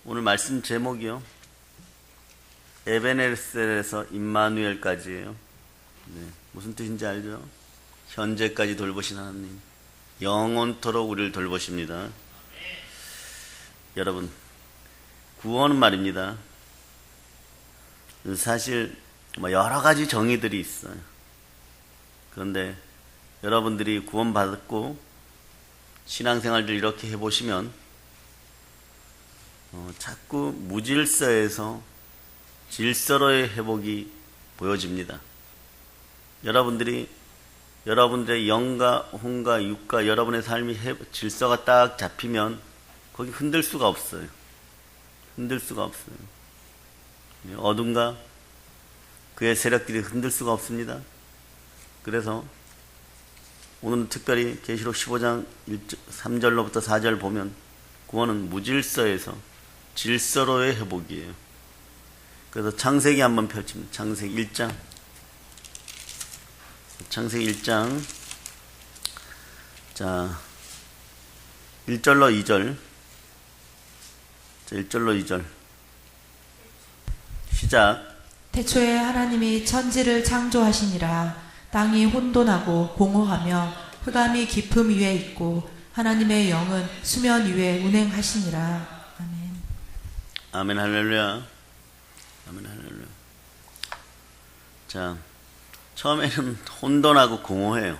오늘 말씀 제목이요. 에베네셀에서 임마누엘까지예요. 네, 무슨 뜻인지 알죠? 현재까지 돌보신 하나님, 영원토록 우리를 돌보십니다. 여러분, 구원은 말입니다. 사실 여러 가지 정의들이 있어요. 그런데 여러분들이 구원받았고 신앙생활들 이렇게 해보시면 자꾸 무질서에서 질서로의 회복이 보여집니다. 여러분들의 영과 혼과 육과 여러분의 삶이 질서가 딱 잡히면 거기 흔들 수가 없어요. 흔들 수가 없어요. 어둠과 그의 세력들이 흔들 수가 없습니다. 그래서 오늘은 특별히 계시록 15장 3절로부터 4절 보면 구원은 무질서에서 질서로의 회복이에요. 그래서 창세기 한번 펼칩니다. 창세기 1장. 창세기 1장. 자, 1절로 2절. 자, 1절로 2절. 시작. 태초에 하나님이 천지를 창조하시니라. 땅이 혼돈하고 공허하며 흑암이 깊음 위에 있고 하나님의 영은 수면 위에 운행하시니라. 아멘. 아멘 할렐루야. 아멘 할렐루야. 자, 처음에는 혼돈하고 공허해요.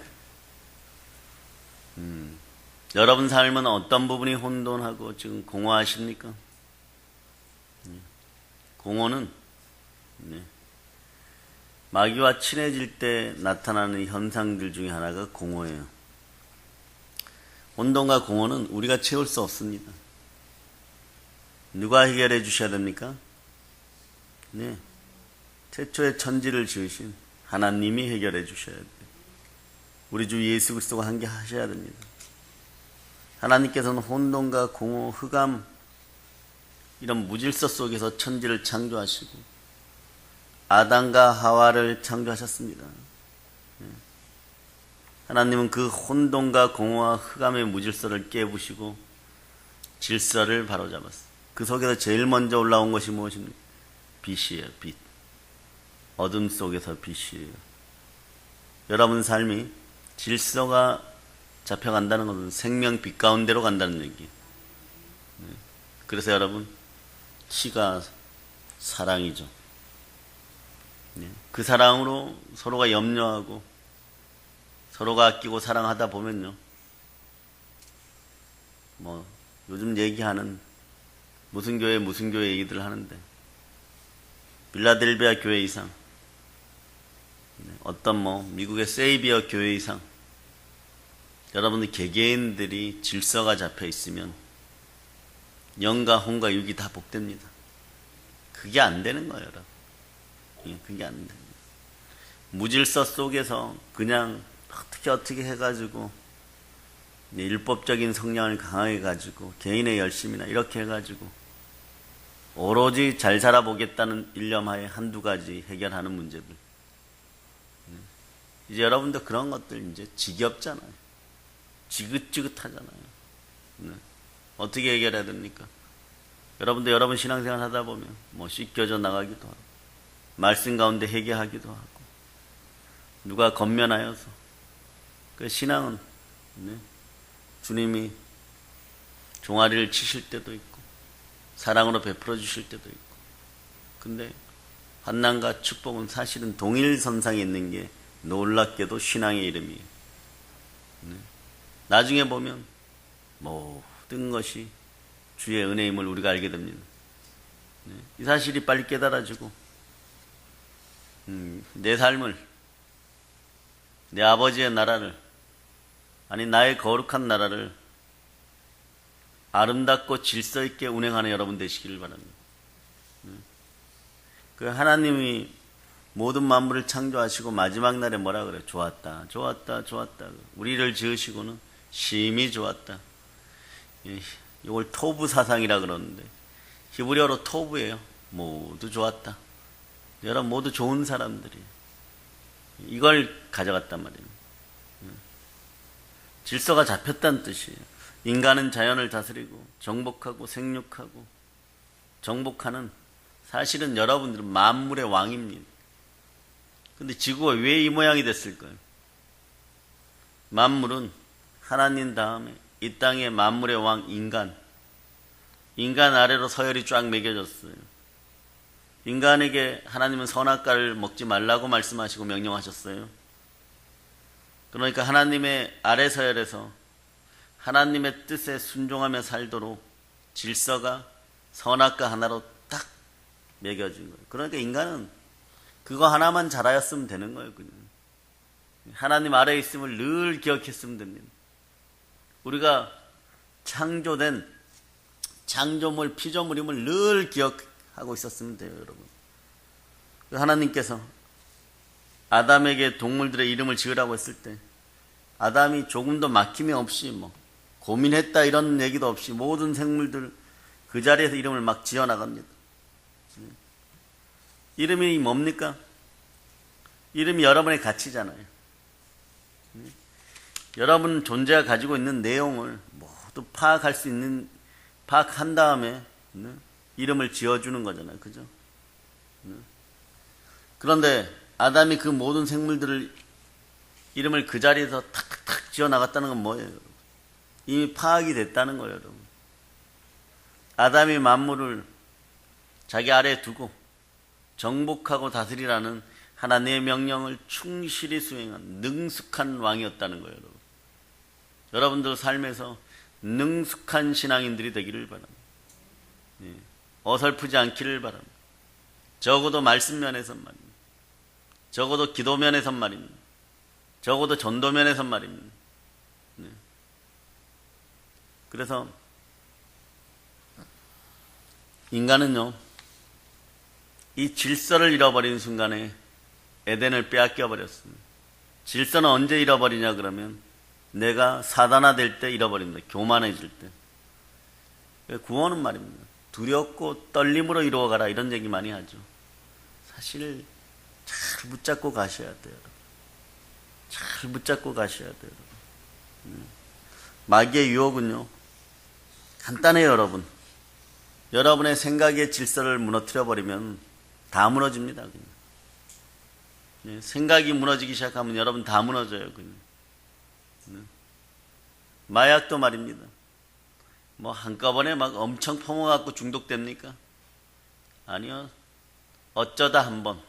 여러분 삶은 어떤 부분이 혼돈하고 지금 공허하십니까? 공허는 마귀와 친해질 때 나타나는 현상들 중에 하나가 공허예요. 혼돈과 공허는 우리가 채울 수 없습니다. 누가 해결해 주셔야 됩니까? 네, 태초에 천지를 지으신 하나님이 해결해 주셔야 돼요. 우리 주 예수 그리스도가 함께 하셔야 됩니다. 하나님께서는 혼돈과 공허, 흑암 이런 무질서 속에서 천지를 창조하시고 아담과 하와를 창조하셨습니다. 하나님은 그 혼돈과 공허와 흑암의 무질서를 깨부시고 질서를 바로잡았어요. 그 속에서 제일 먼저 올라온 것이 무엇입니까? 빛이에요. 빛. 어둠 속에서 빛이에요. 여러분 삶이 질서가 잡혀간다는 것은 생명 빛 가운데로 간다는 얘기예요. 그래서 여러분 키가 사랑이죠. 그 사랑으로 서로가 염려하고 서로가 아끼고 사랑하다 보면요, 요즘 얘기하는 무슨 교회 얘기들 하는데 빌라델비아 교회 이상, 어떤 미국의 세이비어 교회 이상, 여러분들 개개인들이 질서가 잡혀 있으면 영과 혼과 육이 다 복됩니다. 그게 안 되는 거예요, 여러분. 그게 안 됩니다. 무질서 속에서 그냥 어떻게 해가지고 율법적인 성향을 강하게 가지고 개인의 열심이나 이렇게 해가지고 오로지 잘 살아보겠다는 일념하에 한두 가지 해결하는 문제들. 이제 여러분들 그런 것들 이제 지겹잖아요. 지긋지긋하잖아요. 어떻게 해결해야 됩니까? 여러분들 여러분 신앙생활 하다 보면 씻겨져 나가기도 하고 말씀 가운데 회개하기도 하고 누가 건면하여서 그 신앙은 주님이 종아리를 치실 때도 있고 사랑으로 베풀어 주실 때도 있고, 근데 환난과 축복은 사실은 동일선상에 있는 게 놀랍게도 신앙의 이름이에요. 나중에 보면 모든 것이 주의 은혜임을 우리가 알게 됩니다. 이 사실이 빨리 깨달아지고 내 삶을, 내 아버지의 나라를, 아니 나의 거룩한 나라를 아름답고 질서 있게 운행하는 여러분 되시기를 바랍니다. 그 하나님이 모든 만물을 창조하시고 마지막 날에 뭐라 그래요? 좋았다, 좋았다, 좋았다. 우리를 지으시고는 심히 좋았다. 이걸 토부 사상이라 그러는데 히브리어로 토부예요. 모두 좋았다. 여러분 모두 좋은 사람들이에요. 이걸 가져갔단 말이에요. 질서가 잡혔다는 뜻이에요. 인간은 자연을 다스리고 정복하고 생육하고 정복하는 사실은 여러분들은 만물의 왕입니다. 근데 지구가 왜 이 모양이 됐을까요? 만물은 하나님 다음에 이 땅의 만물의 왕 인간 아래로 서열이 쫙 매겨졌어요. 인간에게 하나님은 선악과를 먹지 말라고 말씀하시고 명령하셨어요. 그러니까 하나님의 아래 서열에서 하나님의 뜻에 순종하며 살도록 질서가 선악과 하나로 딱 매겨진 거예요. 그러니까 인간은 그거 하나만 잘하였으면 되는 거예요. 그냥. 하나님 아래에 있음을 늘 기억했으면 됩니다. 우리가 창조된 창조물, 피조물임을 늘 기억하고 있었으면 돼요, 여러분. 하나님께서 아담에게 동물들의 이름을 지으라고 했을 때 아담이 조금도 막힘이 없이 고민했다 이런 얘기도 없이 모든 생물들 그 자리에서 이름을 막 지어나갑니다. 이름이 뭡니까? 이름이 여러분의 가치잖아요. 여러분 존재가 가지고 있는 내용을 모두 파악한 다음에 이름을 지어주는 거잖아요. 그죠? 그런데 아담이 그 모든 생물들을 이름을 그 자리에서 탁탁탁 지어나갔다는 건 뭐예요? 이미 파악이 됐다는 거예요, 여러분. 아담이 만물을 자기 아래에 두고 정복하고 다스리라는 하나님의 명령을 충실히 수행한 능숙한 왕이었다는 거예요, 여러분. 여러분들 삶에서 능숙한 신앙인들이 되기를 바랍니다. 어설프지 않기를 바랍니다. 적어도 말씀 면에선 말입니다. 적어도 기도 면에선 말입니다. 적어도 전도 면에선 말입니다. 그래서 인간은요, 이 질서를 잃어버린 순간에 에덴을 빼앗겨 버렸습니다. 질서는 언제 잃어버리냐 그러면 내가 사단화될 때 잃어버립니다. 교만해질 때. 구원은 말입니다. 두렵고 떨림으로 이루어가라 이런 얘기 많이 하죠. 사실 잘 붙잡고 가셔야 돼요. 잘 붙잡고 가셔야 돼요. 마귀의 유혹은요, 간단해요, 여러분. 여러분의 생각의 질서를 무너뜨려 버리면 다 무너집니다. 그냥. 생각이 무너지기 시작하면 여러분 다 무너져요. 그냥. 마약도 말입니다. 한꺼번에 막 엄청 퍼먹어갖고 중독됩니까? 아니요. 어쩌다 한번.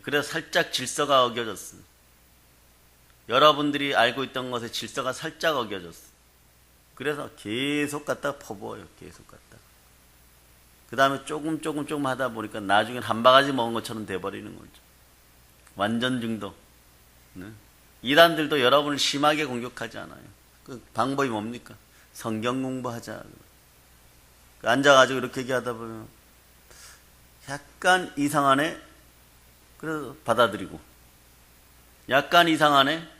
그래서 살짝 질서가 어겨졌어요. 여러분들이 알고 있던 것의 질서가 살짝 어겨졌어요. 그래서 계속 갖다가 퍼부어요. 계속 갖다가. 그 다음에 조금 하다 보니까 나중엔 한 바가지 먹은 것처럼 돼버리는 거죠. 완전 중독. 이단들도 여러분을 심하게 공격하지 않아요. 그 방법이 뭡니까? 성경 공부하자. 앉아가지고 이렇게 얘기하다 보면 약간 이상하네. 그래서 받아들이고 약간 이상하네.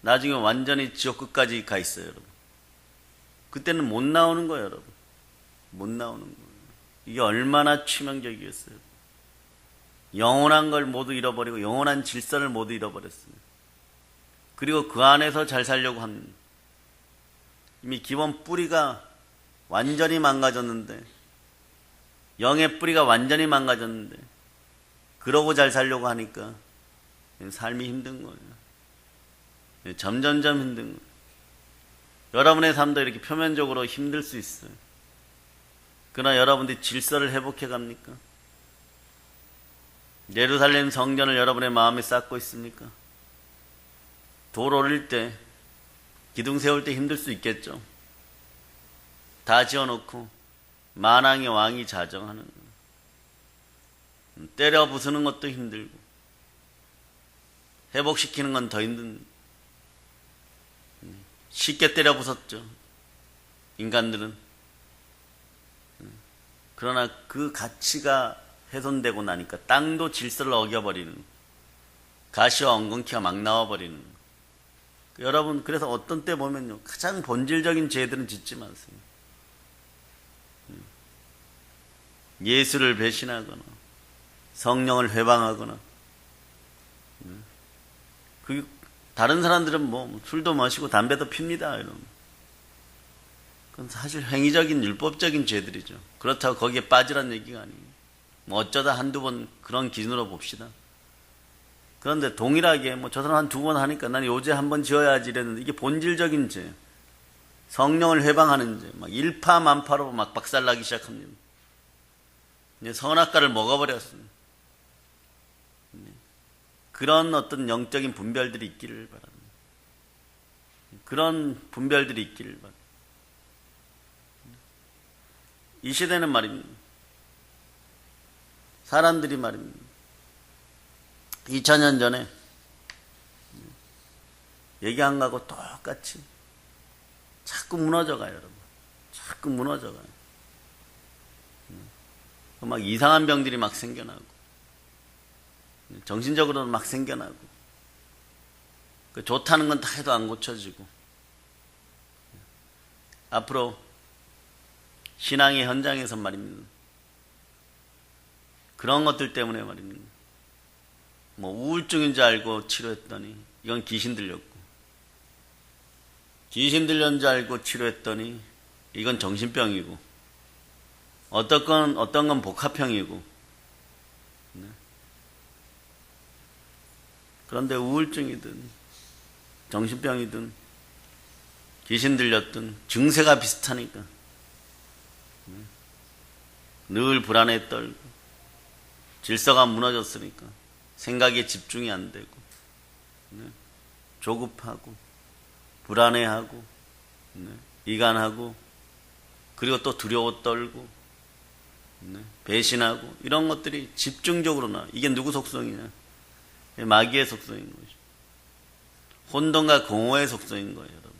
나중에 완전히 지옥 끝까지 가 있어요, 여러분. 그때는 못 나오는 거예요, 여러분. 못 나오는 거예요. 이게 얼마나 치명적이겠어요. 영원한 걸 모두 잃어버리고 영원한 질서를 모두 잃어버렸습니다. 그리고 그 안에서 잘 살려고 합니다. 이미 기본 뿌리가 완전히 망가졌는데, 영의 뿌리가 완전히 망가졌는데 그러고 잘 살려고 하니까 삶이 힘든 거예요. 점점점 힘든 거예요. 여러분의 삶도 이렇게 표면적으로 힘들 수 있어요. 그러나 여러분들이 질서를 회복해 갑니까? 예루살렘 성전을 여러분의 마음에 쌓고 있습니까? 돌 오를 때, 기둥 세울 때 힘들 수 있겠죠. 다 지어놓고 만왕의 왕이 자정하는 거예요. 때려 부수는 것도 힘들고 회복시키는 건 더 힘든. 쉽게 때려 부쉈죠, 인간들은. 그러나 그 가치가 훼손되고 나니까 땅도 질서를 어겨버리는, 가시와 엉겅퀴가 막 나와버리는. 여러분, 그래서 어떤 때 보면요, 가장 본질적인 죄들은 짓지 마세요. 예수를 배신하거나 성령을 회방하거나. 다른 사람들은 술도 마시고 담배도 핍니다, 여러분. 그건 사실 행위적인 율법적인 죄들이죠. 그렇다고 거기에 빠지란 얘기가 아니에요. 뭐 어쩌다 한두 번 그런 기준으로 봅시다. 그런데 동일하게 뭐 저 사람 한 두 번 하니까 난 요새 한 번 지어야지 이랬는데 이게 본질적인 죄, 성령을 회방하는 죄, 막 일파만파로 막 박살나기 시작합니다. 이제 선악과를 먹어버렸어요. 그런 어떤 영적인 분별들이 있기를 바랍니다. 그런 분별들이 있기를 바랍니다. 이 시대는 말입니다. 사람들이 말입니다. 2000년 전에 얘기한 거하고 똑같이 자꾸 무너져가요, 여러분. 자꾸 무너져가요. 막 이상한 병들이 막 생겨나고, 정신적으로는 막 생겨나고, 좋다는 건 다 해도 안 고쳐지고, 앞으로 신앙의 현장에서 말입니다. 그런 것들 때문에 말입니다. 뭐 우울증인 줄 알고 치료했더니 이건 귀신 들렸고, 귀신 들렸는 줄 알고 치료했더니 이건 정신병이고, 어떤 건 복합형이고. 네. 그런데 우울증이든 정신병이든 귀신 들렸든 증세가 비슷하니까 늘 불안에 떨고, 질서가 무너졌으니까 생각에 집중이 안 되고, 조급하고 불안해하고, 이간하고, 그리고 또 두려워 떨고, 배신하고, 이런 것들이 집중적으로 나. 이게 누구 속성이냐? 마귀의 속성인 거죠. 혼돈과 공허의 속성인 거예요, 여러분.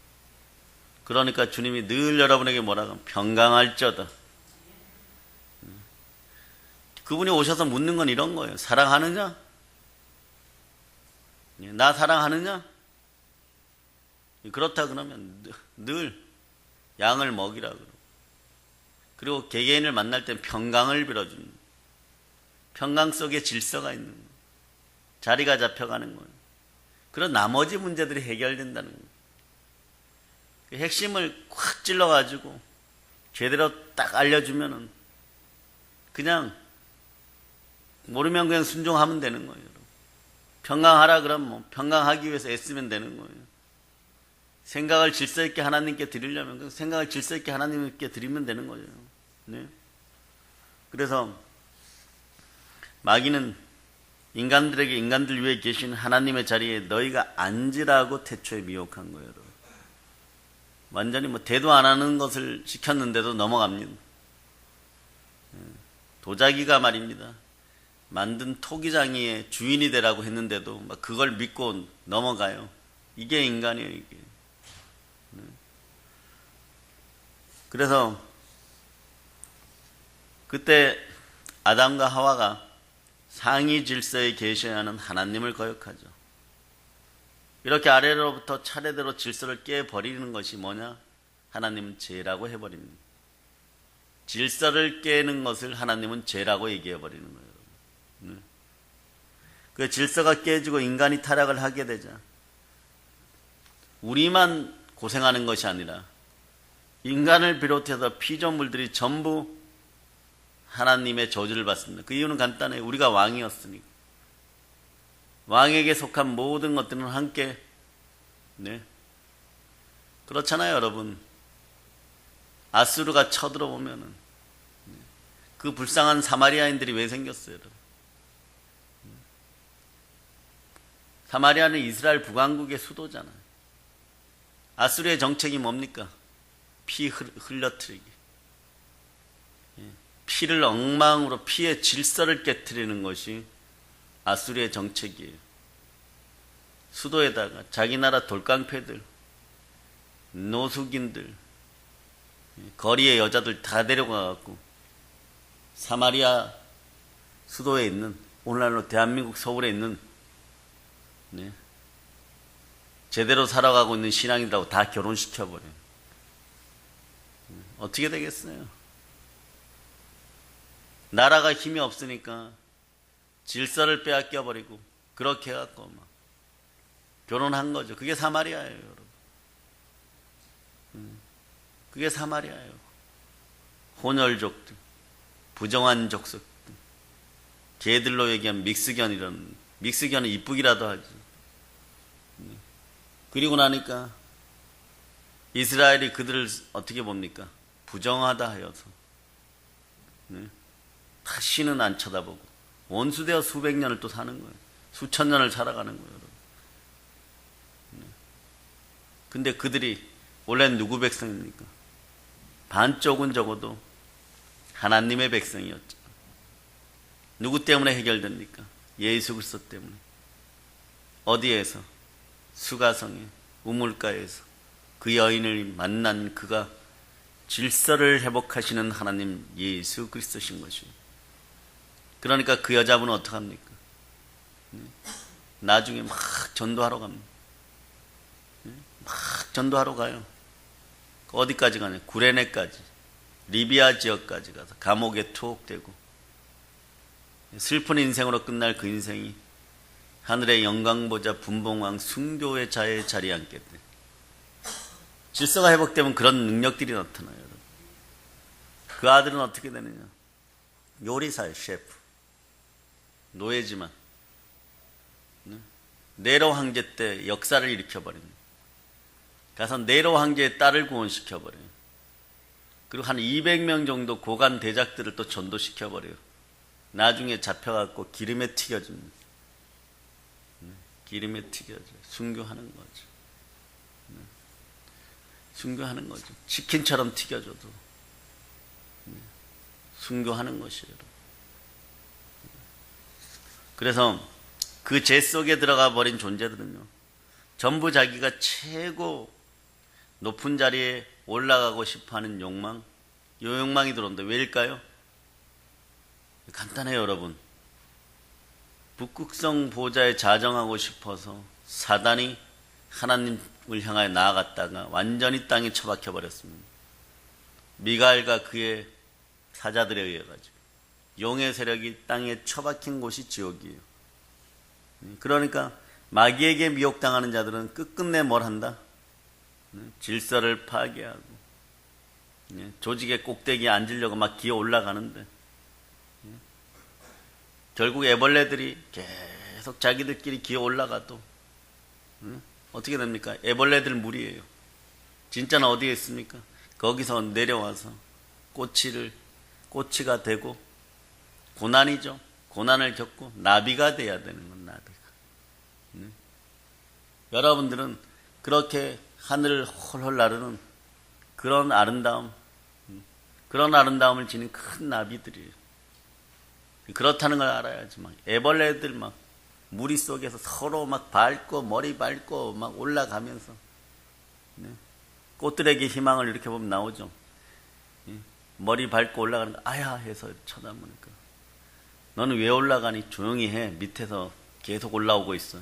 그러니까 주님이 늘 여러분에게 뭐라고 하면 평강할지어다. 그분이 오셔서 묻는 건 이런 거예요. 사랑하느냐? 나 사랑하느냐? 그렇다 그러면 늘 양을 먹이라 그러고, 그리고 개개인을 만날 땐 평강을 빌어주는, 평강 속에 질서가 있는 거예요. 자리가 잡혀가는 거예요. 그런 나머지 문제들이 해결된다는 거예요. 그 핵심을 콱 찔러가지고 제대로 딱 알려주면은 그냥 모르면 그냥 순종하면 되는 거예요. 평강하라 그러면 뭐 평강하기 위해서 애쓰면 되는 거예요. 생각을 질서 있게 하나님께 드리려면 그 생각을 질서 있게 하나님께 드리면 되는 거죠. 네. 그래서 마귀는 인간들에게, 인간들 위에 계신 하나님의 자리에 너희가 앉으라고 태초에 미혹한 거예요. 여러분. 완전히 뭐 대도 안 하는 것을 시켰는데도 넘어갑니다. 도자기가 말입니다. 만든 토기장이의 주인이 되라고 했는데도 막 그걸 믿고 넘어가요. 이게 인간이에요, 이게. 그래서 그때 아담과 하와가 상위 질서에 계셔야 하는 하나님을 거역하죠. 이렇게 아래로부터 차례대로 질서를 깨버리는 것이 뭐냐? 하나님은 죄라고 해버립니다. 질서를 깨는 것을 하나님은 죄라고 얘기해버리는 거예요. 그 질서가 깨지고 인간이 타락을 하게 되자 우리만 고생하는 것이 아니라 인간을 비롯해서 피조물들이 전부 하나님의 저주를 받습니다. 그 이유는 간단해요. 우리가 왕이었으니까. 왕에게 속한 모든 것들은 함께, 네. 그렇잖아요, 여러분. 아수르가 쳐들어오면은 그 불쌍한 사마리아인들이 왜 생겼어요, 여러분? 사마리아는 이스라엘 북왕국의 수도잖아요. 아수르의 정책이 뭡니까? 피 흘러트리기. 피를 엉망으로, 피의 질서를 깨트리는 것이 아수르의 정책이에요. 수도에다가 자기 나라 돌깡패들, 노숙인들, 거리의 여자들 다 데려가갖고 사마리아 수도에 있는, 오늘날로 대한민국 서울에 있는, 네, 제대로 살아가고 있는 신앙인들하고 다 결혼시켜버려요. 어떻게 되겠어요? 나라가 힘이 없으니까 질서를 빼앗겨버리고 그렇게 해갖고 막 결혼한 거죠. 그게 사마리아예요, 여러분. 그게 사마리아예요. 혼혈족들, 부정한 족속들, 걔들로 얘기하면 믹스견은 이쁘기라도 하지. 그리고 나니까 이스라엘이 그들을 어떻게 봅니까? 부정하다 하여서 다시는 안 쳐다보고 원수되어 수백 년을 또 사는 거예요. 수천 년을 살아가는 거예요. 근데 그들이 원래는 누구 백성입니까? 반쪽은 적어도 하나님의 백성이었죠. 누구 때문에 해결됩니까? 예수 그리스도 때문에. 어디에서? 수가성의 우물가에서 그 여인을 만난 그가 질서를 회복하시는 하나님 예수 그리스도신 것이에요. 그러니까 그 여자분은 어떡합니까? 나중에 막 전도하러 갑니다. 막 전도하러 가요. 어디까지 가냐? 구레네까지, 리비아 지역까지 가서 감옥에 투옥되고 슬픈 인생으로 끝날 그 인생이 하늘의 영광보좌 분봉왕 순교의 자에 자리에 앉게 돼. 질서가 회복되면 그런 능력들이 나타나요. 여러분. 그 아들은 어떻게 되느냐? 요리사의 셰프. 노예지만 네로 황제 때 역사를 일으켜버립니다. 가서 네로 황제의 딸을 구원시켜버려요. 그리고 한 200명 정도 고관 대작들을 또 전도시켜버려요. 나중에 잡혀갖고 기름에 튀겨줍니다. 기름에 튀겨져 순교하는 거죠. 순교하는 거죠. 치킨처럼 튀겨줘도 순교하는 것이에요. 그래서 그 죄 속에 들어가 버린 존재들은요, 전부 자기가 최고 높은 자리에 올라가고 싶어하는 욕망, 이 욕망이 들어온다. 왜일까요? 간단해요, 여러분. 북극성 보좌에 자정하고 싶어서 사단이 하나님을 향하여 나아갔다가 완전히 땅에 처박혀 버렸습니다. 미가엘과 그의 사자들에 의해 가지고 용의 세력이 땅에 처박힌 곳이 지옥이에요. 그러니까 마귀에게 미혹당하는 자들은 끝끝내 뭘 한다? 질서를 파괴하고 조직의 꼭대기에 앉으려고 막 기어 올라가는데 결국 애벌레들이 계속 자기들끼리 기어 올라가도 어떻게 됩니까? 애벌레들 무리예요. 진짜는 어디에 있습니까? 거기서 내려와서 꼬치가 되고 고난이죠. 고난을 겪고 나비가 돼야 되는 건 나비가. 여러분들은 그렇게 하늘을 홀홀 나르는 그런 아름다움을 지닌 큰 나비들이에요. 그렇다는 걸 알아야지. 막 애벌레들 막 무리 속에서 서로 막 밟고 머리 밟고 막 올라가면서 꽃들에게 희망을 이렇게 보면 나오죠. 머리 밟고 올라가는 거 아야 해서 쳐다보니까 너는 왜 올라가니? 조용히 해. 밑에서 계속 올라오고 있어.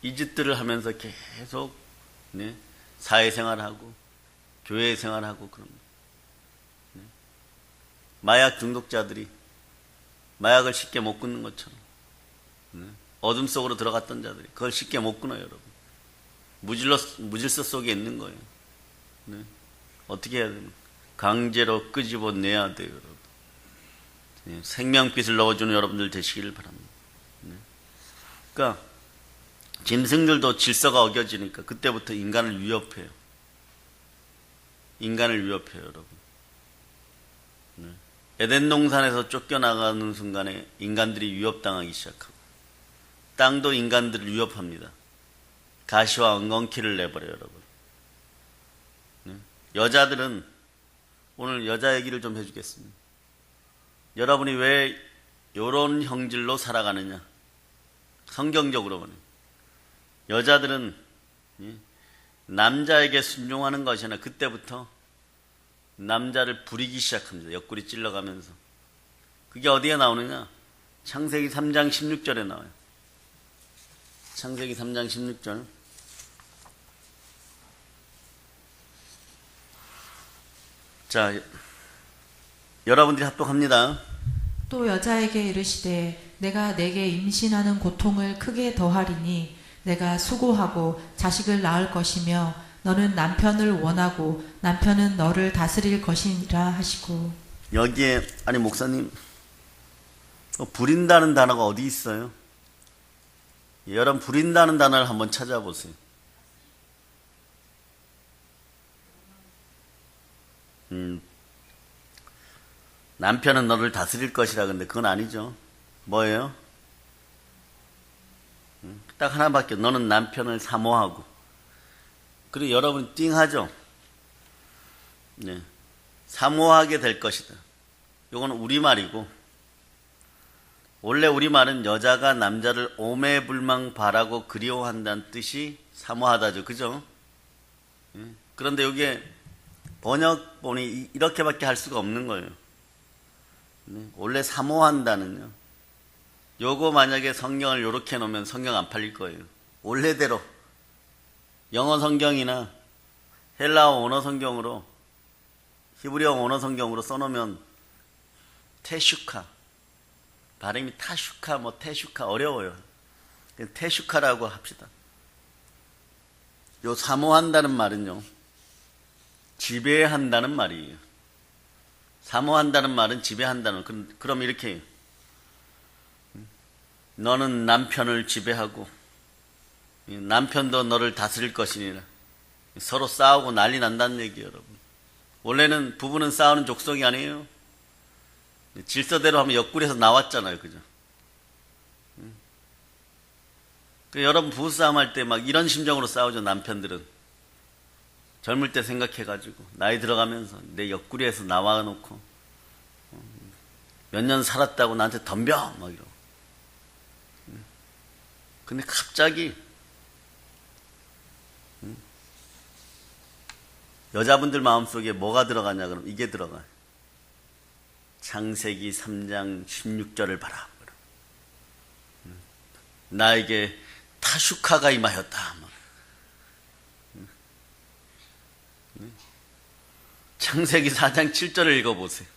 이 짓들을 하면서 계속 사회생활하고 교회생활하고 그런 거예요. 마약 중독자들이 마약을 쉽게 못 끊는 것처럼 어둠 속으로 들어갔던 자들이 그걸 쉽게 못 끊어요, 여러분. 무질서 속에 있는 거예요. 어떻게 해야 됩니까? 강제로 끄집어내야 돼요, 여러분. 생명빛을 넣어주는 여러분들 되시기를 바랍니다. 그러니까 짐승들도 질서가 어겨지니까 그때부터 인간을 위협해요. 여러분. 에덴 동산에서 쫓겨나가는 순간에 인간들이 위협당하기 시작하고 땅도 인간들을 위협합니다. 가시와 엉겅퀴를 내버려요, 여러분. 여자들은 오늘 여자 얘기를 좀 해주겠습니다. 여러분이 왜 이런 형질로 살아가느냐? 성경적으로 보면 여자들은 남자에게 순종하는 것이 아니라 그때부터 남자를 부리기 시작합니다. 옆구리 찔러가면서. 그게 어디에 나오느냐? 창세기 3장 16절에 나와요. 창세기 3장 16절. 자, 여러분들이 합독합니다. 또 여자에게 이르시되 내가 내게 임신하는 고통을 크게 더하리니 내가 수고하고 자식을 낳을 것이며 너는 남편을 원하고 남편은 너를 다스릴 것이라 하시고. 여기에 아니 목사님 부린다는 단어가 어디 있어요? 여러분 부린다는 단어를 한번 찾아보세요. 남편은 너를 다스릴 것이라 근데 그건 아니죠. 뭐예요? 딱 하나밖에. 너는 남편을 사모하고. 그리고 여러분 띵하죠? 네. 사모하게 될 것이다. 요거는 우리말이고, 원래 우리말은 여자가 남자를 오매불망 바라고 그리워한다는 뜻이 사모하다죠. 그죠? 그런데 여기에 번역본이 이렇게밖에 할 수가 없는 거예요. 원래 사모한다는요. 요거 만약에 성경을 요렇게 놓으면 성경 안 팔릴 거예요. 원래대로 영어 성경이나 헬라어 원어 성경으로, 히브리어 원어 성경으로 써놓으면 테슈카, 발음이 타슈카 뭐 테슈카 어려워요. 테슈카라고 합시다. 요 사모한다는 말은요, 지배한다는 말이에요. 사모한다는 말은 지배한다는. 그럼 이렇게 해요. 너는 남편을 지배하고 남편도 너를 다스릴 것이니라. 서로 싸우고 난리 난다는 얘기예요, 여러분. 원래는 부부는 싸우는 족속이 아니에요. 질서대로 하면 옆구리에서 나왔잖아요, 그죠? 여러분 부부싸움 할 때 막 이런 심정으로 싸우죠, 남편들은. 젊을 때 생각해가지고 나이 들어가면서 내 옆구리에서 나와놓고 몇 년 살았다고 나한테 덤벼 막 이러고. 근데 갑자기 여자분들 마음속에 뭐가 들어가냐 그러면 이게 들어가요. 창세기 3장 16절을 봐라. 나에게 타슈카가 임하였다. 창세기 4장 7절을 읽어보세요.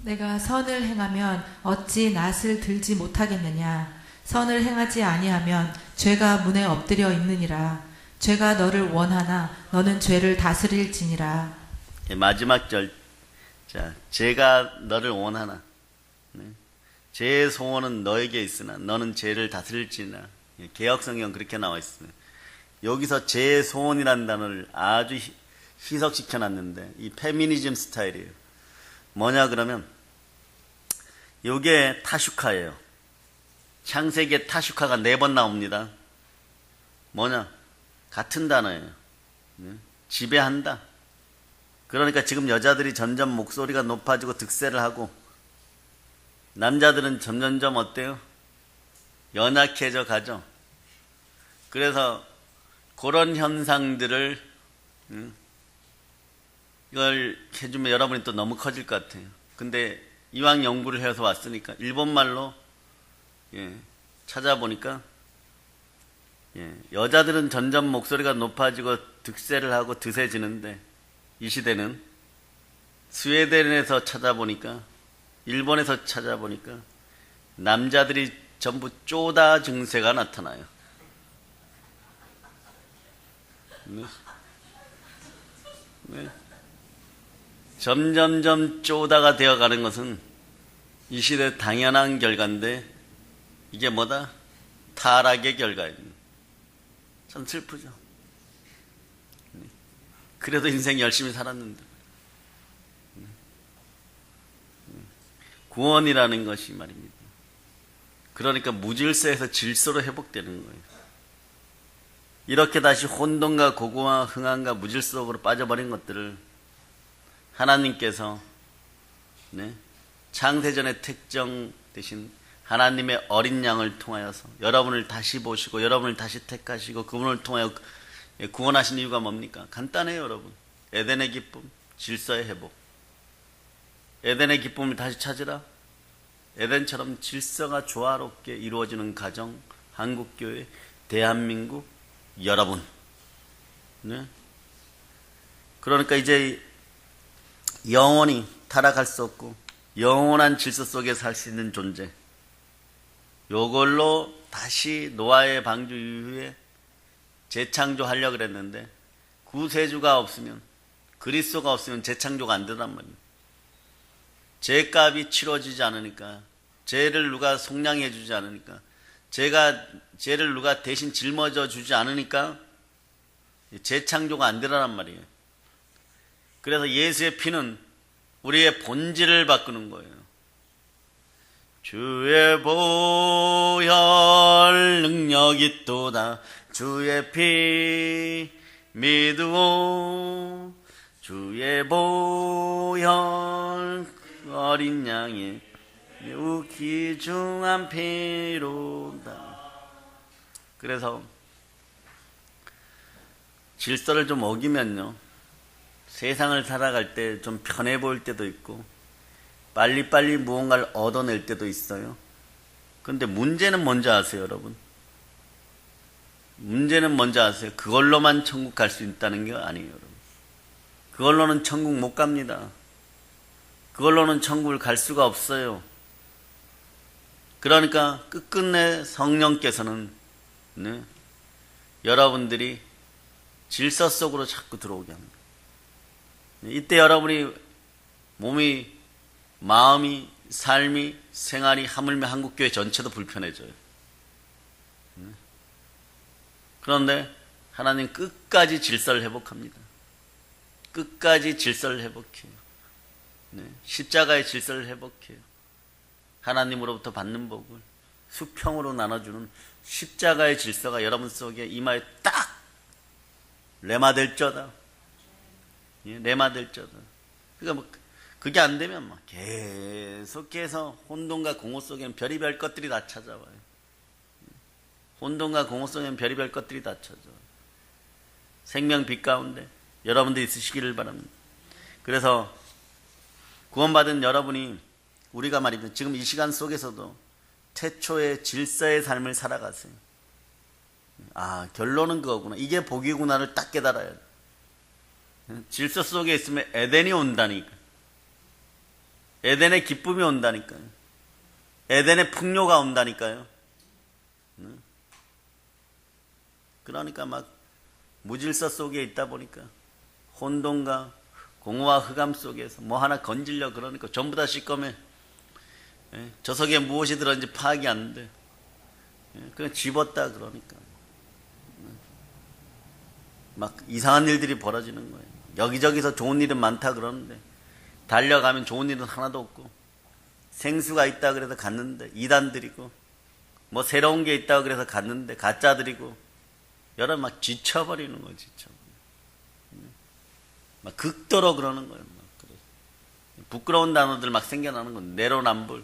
내가 선을 행하면 어찌 낯을 들지 못하겠느냐. 선을 행하지 아니하면 죄가 문에 엎드려 있느니라. 죄가 너를 원하나 너는 죄를 다스릴지니라. 마지막 절. 자, 죄가 너를 원하나. 죄의 소원은 너에게 있으나 너는 죄를 다스릴지니라. 개역성경 그렇게 나와 있습니다. 여기서 죄의 소원이라는 단어를 아주 희석시켜놨는데 이 페미니즘 스타일이에요. 뭐냐 그러면 요게 타슈카예요. 창세기에 타슈카가 4번 나옵니다. 뭐냐? 같은 단어예요. 지배한다. 그러니까 지금 여자들이 점점 목소리가 높아지고 득세를 하고 남자들은 점점점 어때요? 연약해져 가죠. 그래서 그런 현상들을 이걸 해주면 여러분이 또 너무 커질 것 같아요. 근데 이왕 연구를 해서 왔으니까 일본말로 찾아보니까 여자들은 점점 목소리가 높아지고 득세를 하고 드세지는데 이 시대는 스웨덴에서 찾아보니까 일본에서 찾아보니까 남자들이 전부 쪼다 증세가 나타나요. 네. 점점점 쪼다가 되어가는 것은 이 시대 당연한 결과인데 이게 뭐다? 타락의 결과입니다. 참 슬프죠. 그래도 인생 열심히 살았는데. 구원이라는 것이 말입니다. 그러니까 무질서에서 질서로 회복되는 거예요. 이렇게 다시 혼돈과 고고와 흥함과 무질서 속으로 빠져버린 것들을 하나님께서 창세전에 택정되신 하나님의 어린 양을 통하여서 여러분을 다시 보시고 여러분을 다시 택하시고 그분을 통하여 구원하신 이유가 뭡니까? 간단해요, 여러분. 에덴의 기쁨, 질서의 회복. 에덴의 기쁨을 다시 찾으라. 에덴처럼 질서가 조화롭게 이루어지는 가정, 한국교회, 대한민국, 여러분. 네? 그러니까 이제 영원히 타락할 수 없고 영원한 질서 속에 살 수 있는 존재. 요걸로 다시 노아의 방주 이후에 재창조하려고 그랬는데 구세주가 없으면, 그리스도가 없으면 재창조가 안 되단 말이에요. 죄값이 치러지지 않으니까, 죄를 누가 속량해 주지 않으니까, 죄를 누가 대신 짊어져 주지 않으니까 재창조가 안 되란 말이에요. 그래서 예수의 피는 우리의 본질을 바꾸는 거예요. 주의 보혈 능력이 있도다. 주의 피 믿으오. 주의 보혈 어린 양의 매우 귀중한 피로다. 그래서 질서를 좀 어기면요, 세상을 살아갈 때 좀 편해 보일 때도 있고 빨리빨리 무언가를 얻어낼 때도 있어요. 그런데 문제는 뭔지 아세요, 여러분? 문제는 뭔지 아세요? 그걸로만 천국 갈 수 있다는 게 아니에요, 여러분. 그걸로는 천국 못 갑니다. 그걸로는 천국을 갈 수가 없어요. 그러니까 끝끝내 성령께서는 여러분들이 질서 속으로 자꾸 들어오게 합니다. 이때 여러분이 몸이, 마음이, 삶이, 생활이, 하물며 한국교회 전체도 불편해져요. 그런데 하나님 끝까지 질서를 회복합니다. 끝까지 질서를 회복해요. 십자가의 질서를 회복해요. 하나님으로부터 받는 복을 수평으로 나눠주는 십자가의 질서가 여러분 속에 이마에 딱 레마될쩌다. 레마될쩌다. 그러니까 뭐 그게 안 되면 막 계속해서 혼돈과 공허 속에는 별의별 것들이 다 찾아와요. 혼돈과 공허 속에는 별의별 것들이 다 찾아와요. 생명 빛 가운데 여러분들 있으시기를 바랍니다. 그래서 구원받은 여러분이, 우리가 말입니다, 지금 이 시간 속에서도 태초의 질서의 삶을 살아가세요. 결론은 그거구나, 이게 복이구나를 딱 깨달아야 돼. 질서 속에 있으면 에덴이 온다니까. 에덴의 기쁨이 온다니까요. 에덴의 풍요가 온다니까요. 그러니까 막 무질서 속에 있다 보니까 혼돈과 공허와 흑암 속에서 뭐 하나 건지려 그러니까 전부 다 시꺼매. 저 속에 무엇이 들었는지 파악이 안 돼. 그냥 집었다 그러니까 막 이상한 일들이 벌어지는 거예요. 여기저기서 좋은 일은 많다 그러는데 달려가면 좋은 일은 하나도 없고, 생수가 있다 그래서 갔는데 이단들이고, 뭐 새로운 게 있다고 그래서 갔는데 가짜들이고, 여러분 막 지쳐버리는 거예요. 막 극도로 그러는 거예요. 막 부끄러운 단어들 막 생겨나는 거예요. 내로남불.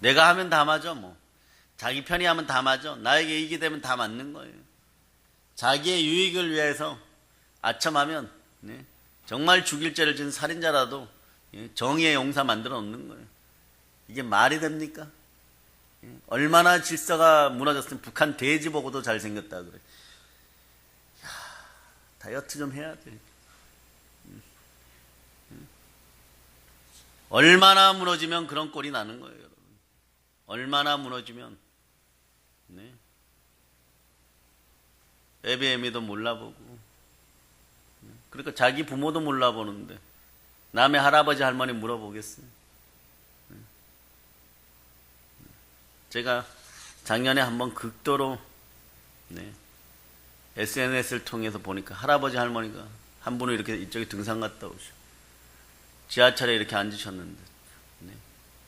내가 하면 다 맞아. 뭐 자기 편이 하면 다 맞아. 나에게 이익이 되면 다 맞는 거예요. 자기의 유익을 위해서 아첨하면 정말 죽일 죄를 지은 살인자라도 정의의 용사 만들어 놓는 거예요. 이게 말이 됩니까? 얼마나 질서가 무너졌으면 북한 돼지 보고도 잘생겼다 그래. 다이어트 좀 해야 돼. 얼마나 무너지면 그런 꼴이 나는 거예요, 여러분. 얼마나 무너지면. 애비애미도 몰라보고, 그러니까 자기 부모도 몰라보는데 남의 할아버지 할머니 물어보겠어요. 제가 작년에 한번 극도로 SNS를 통해서 보니까 할아버지 할머니가 한 분은 이렇게 이쪽에 등산 갔다 오시고 지하철에 이렇게 앉으셨는데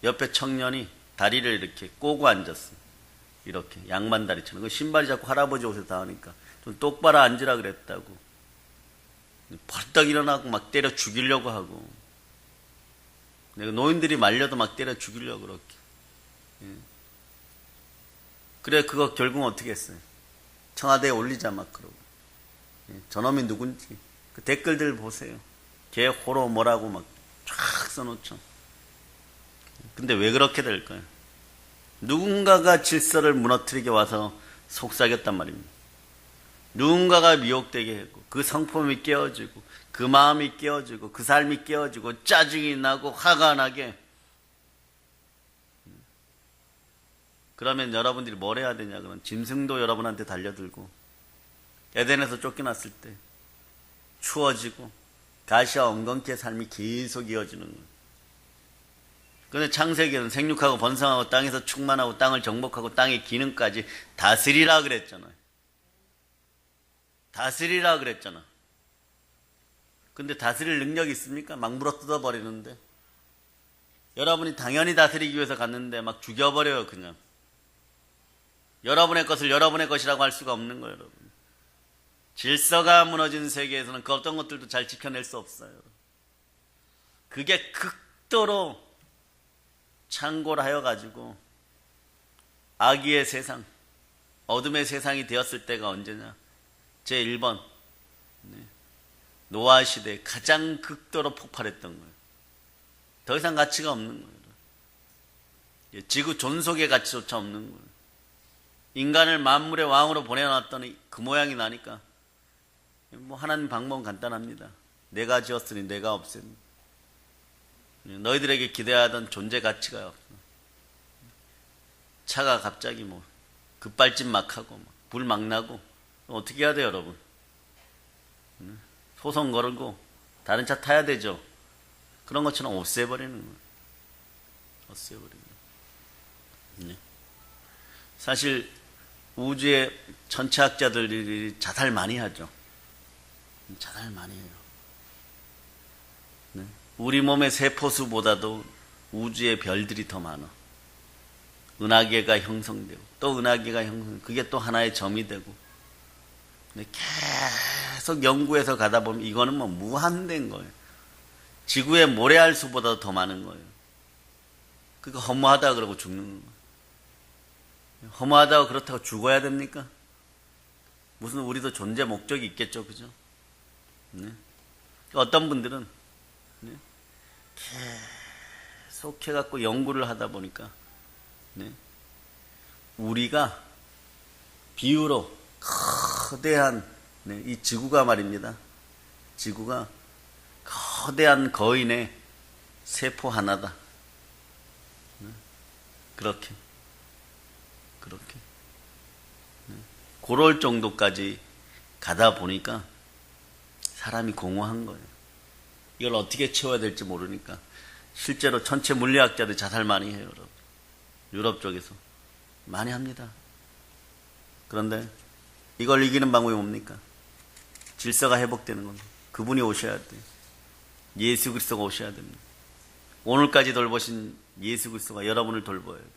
옆에 청년이 다리를 이렇게 꼬고 앉았어요. 이렇게 양반다리처럼. 그 신발이 자꾸 할아버지 옷에 닿으니까 좀 똑바로 앉으라 그랬다고 벌떡 일어나고 막 때려 죽이려고 하고, 내가 노인들이 말려도 막 때려 죽이려고 그렇게. 그래 그거 결국 어떻게 했어요? 청와대에 올리자 막 그러고. 저놈이 누군지 그 댓글들 보세요. 걔 호로 뭐라고 막 쫙 써놓죠. 근데 왜 그렇게 될까요? 누군가가 질서를 무너뜨리게 와서 속삭였단 말입니다. 누군가가 미혹되게 했고, 그 성품이 깨어지고, 그 마음이 깨어지고, 그 삶이 깨어지고, 짜증이 나고 화가 나게 그러면 여러분들이 뭘 해야 되냐? 그럼 짐승도 여러분한테 달려들고, 에덴에서 쫓겨났을 때 추워지고 가시와 엉겅퀴의 삶이 계속 이어지는 거예요. 그런데 창세기에는 생육하고 번성하고 땅에서 충만하고 땅을 정복하고 땅의 기능까지 다스리라 그랬잖아요. 다스리라 그랬잖아. 근데 다스릴 능력이 있습니까? 막 물어 뜯어버리는데. 여러분이 당연히 다스리기 위해서 갔는데 막 죽여버려요, 그냥. 여러분의 것을 여러분의 것이라고 할 수가 없는 거예요, 여러분. 질서가 무너진 세계에서는 그 어떤 것들도 잘 지켜낼 수 없어요. 그게 극도로 창궐하여 가지고 악의의 세상, 어둠의 세상이 되었을 때가 언제냐? 제1번 노아 시대에 가장 극도로 폭발했던 거예요. 더 이상 가치가 없는 거예요. 지구 존속의 가치조차 없는 거예요. 인간을 만물의 왕으로 보내놨더니 그 모양이 나니까 뭐 하나님 방법은 간단합니다. 내가 지었으니 내가 없앤다. 너희들에게 기대하던 존재 가치가 없어. 차가 갑자기 뭐 급발진 막 하고 불 막 나고 어떻게 해야 돼요, 여러분? 소송 걸고 다른 차 타야 되죠. 그런 것처럼 없애버리는 거예요. 없애버리는 거예요. 사실 우주의 천체학자들이 자살 많이 하죠. 자살 많이 해요. 우리 몸의 세포수보다도 우주의 별들이 더 많아. 은하계가 형성되고 또 은하계가 형성, 그게 또 하나의 점이 되고. 근데 계속 연구해서 가다 보면 이거는 뭐 무한대인 거예요. 지구의 모래알 수보다 더 많은 거예요. 그거 허무하다 그러고 죽는 거예요. 허무하다고 그렇다고 죽어야 됩니까? 무슨 우리도 존재 목적이 있겠죠, 그죠? 네. 어떤 분들은 계속 해갖고 연구를 하다 보니까 우리가 비유로 거대한 이 지구가 말입니다. 지구가 거대한 거인의 세포 하나다. 그렇게 그럴 정도까지 가다 보니까 사람이 공허한 거예요. 이걸 어떻게 채워야 될지 모르니까 실제로 천체 물리학자들 자살 많이 해요, 여러분. 유럽 쪽에서 많이 합니다. 그런데 이걸 이기는 방법이 뭡니까? 질서가 회복되는 겁니다. 그분이 오셔야 돼요. 예수 그리스도가 오셔야 됩니다. 오늘까지 돌보신 예수 그리스도가 여러분을 돌봐야 돼요.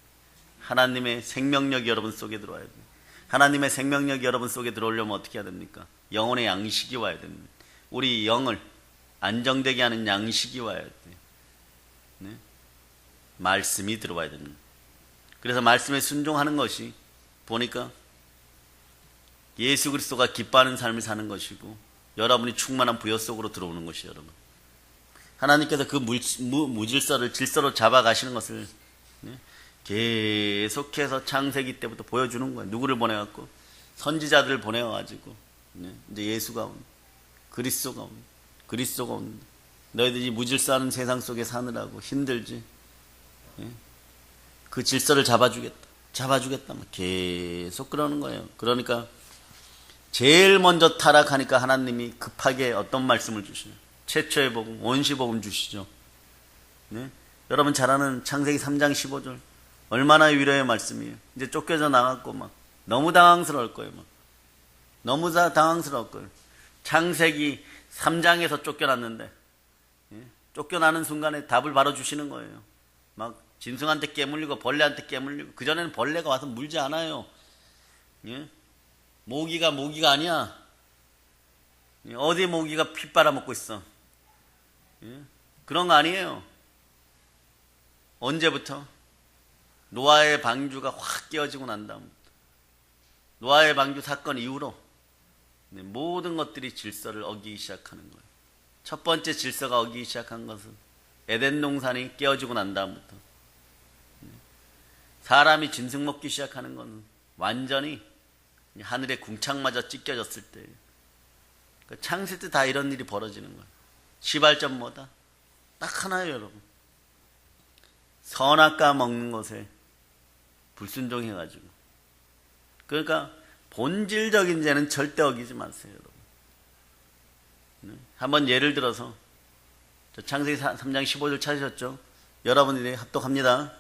하나님의 생명력이 여러분 속에 들어와야 돼요. 하나님의 생명력이 여러분 속에 들어오려면 어떻게 해야 됩니까? 영혼의 양식이 와야 됩니다. 우리 영을 안정되게 하는 양식이 와야 돼요. 네? 말씀이 들어와야 됩니다. 그래서 말씀에 순종하는 것이 보니까 예수 그리스도가 기뻐하는 삶을 사는 것이고 여러분이 충만한 부여 속으로 들어오는 것이에요, 여러분. 하나님께서 그 무질서를 질서로 잡아가시는 것을 계속해서 창세기 때부터 보여주는 거예요. 누구를 보내갖고? 선지자들을 보내가지고 이제 예수가 온, 그리스도가 온. 너희들이 무질서하는 세상 속에 사느라고 힘들지. 그 질서를 잡아주겠다. 계속 그러는 거예요. 그러니까 제일 먼저 타락하니까 하나님이 급하게 어떤 말씀을 주시죠? 최초의 복음, 원시 복음 주시죠. 네? 여러분 잘 아는 창세기 3장 15절. 얼마나 위로의 말씀이에요. 이제 쫓겨져 나갔고 막 너무 당황스러울 거예요. 너무 당황스러울 거예요. 창세기 3장에서 쫓겨났는데 쫓겨나는 순간에 답을 바로 주시는 거예요. 막 짐승한테 깨물리고 벌레한테 깨물리고, 그전에는 벌레가 와서 물지 않아요. 모기가 아니야. 어디 모기가 피 빨아먹고 있어. 그런 거 아니에요. 언제부터? 노아의 방주가 확 깨어지고 난 다음부터. 노아의 방주 사건 이후로 모든 것들이 질서를 어기기 시작하는 거예요. 첫 번째 질서가 어기기 시작한 것은 에덴 동산이 깨어지고 난 다음부터. 사람이 짐승 먹기 시작하는 건 완전히 하늘의 궁창마저 찢겨졌을 때예요. 그러니까 창세 때 다 이런 일이 벌어지는 거예요. 시발점 뭐다? 딱 하나예요, 여러분. 선악과 먹는 것에 불순종해가지고. 그러니까 본질적인 죄는 절대 어기지 마세요, 여러분. 한번 예를 들어서 창세기 3장 15절 찾으셨죠? 여러분들이 합독합니다.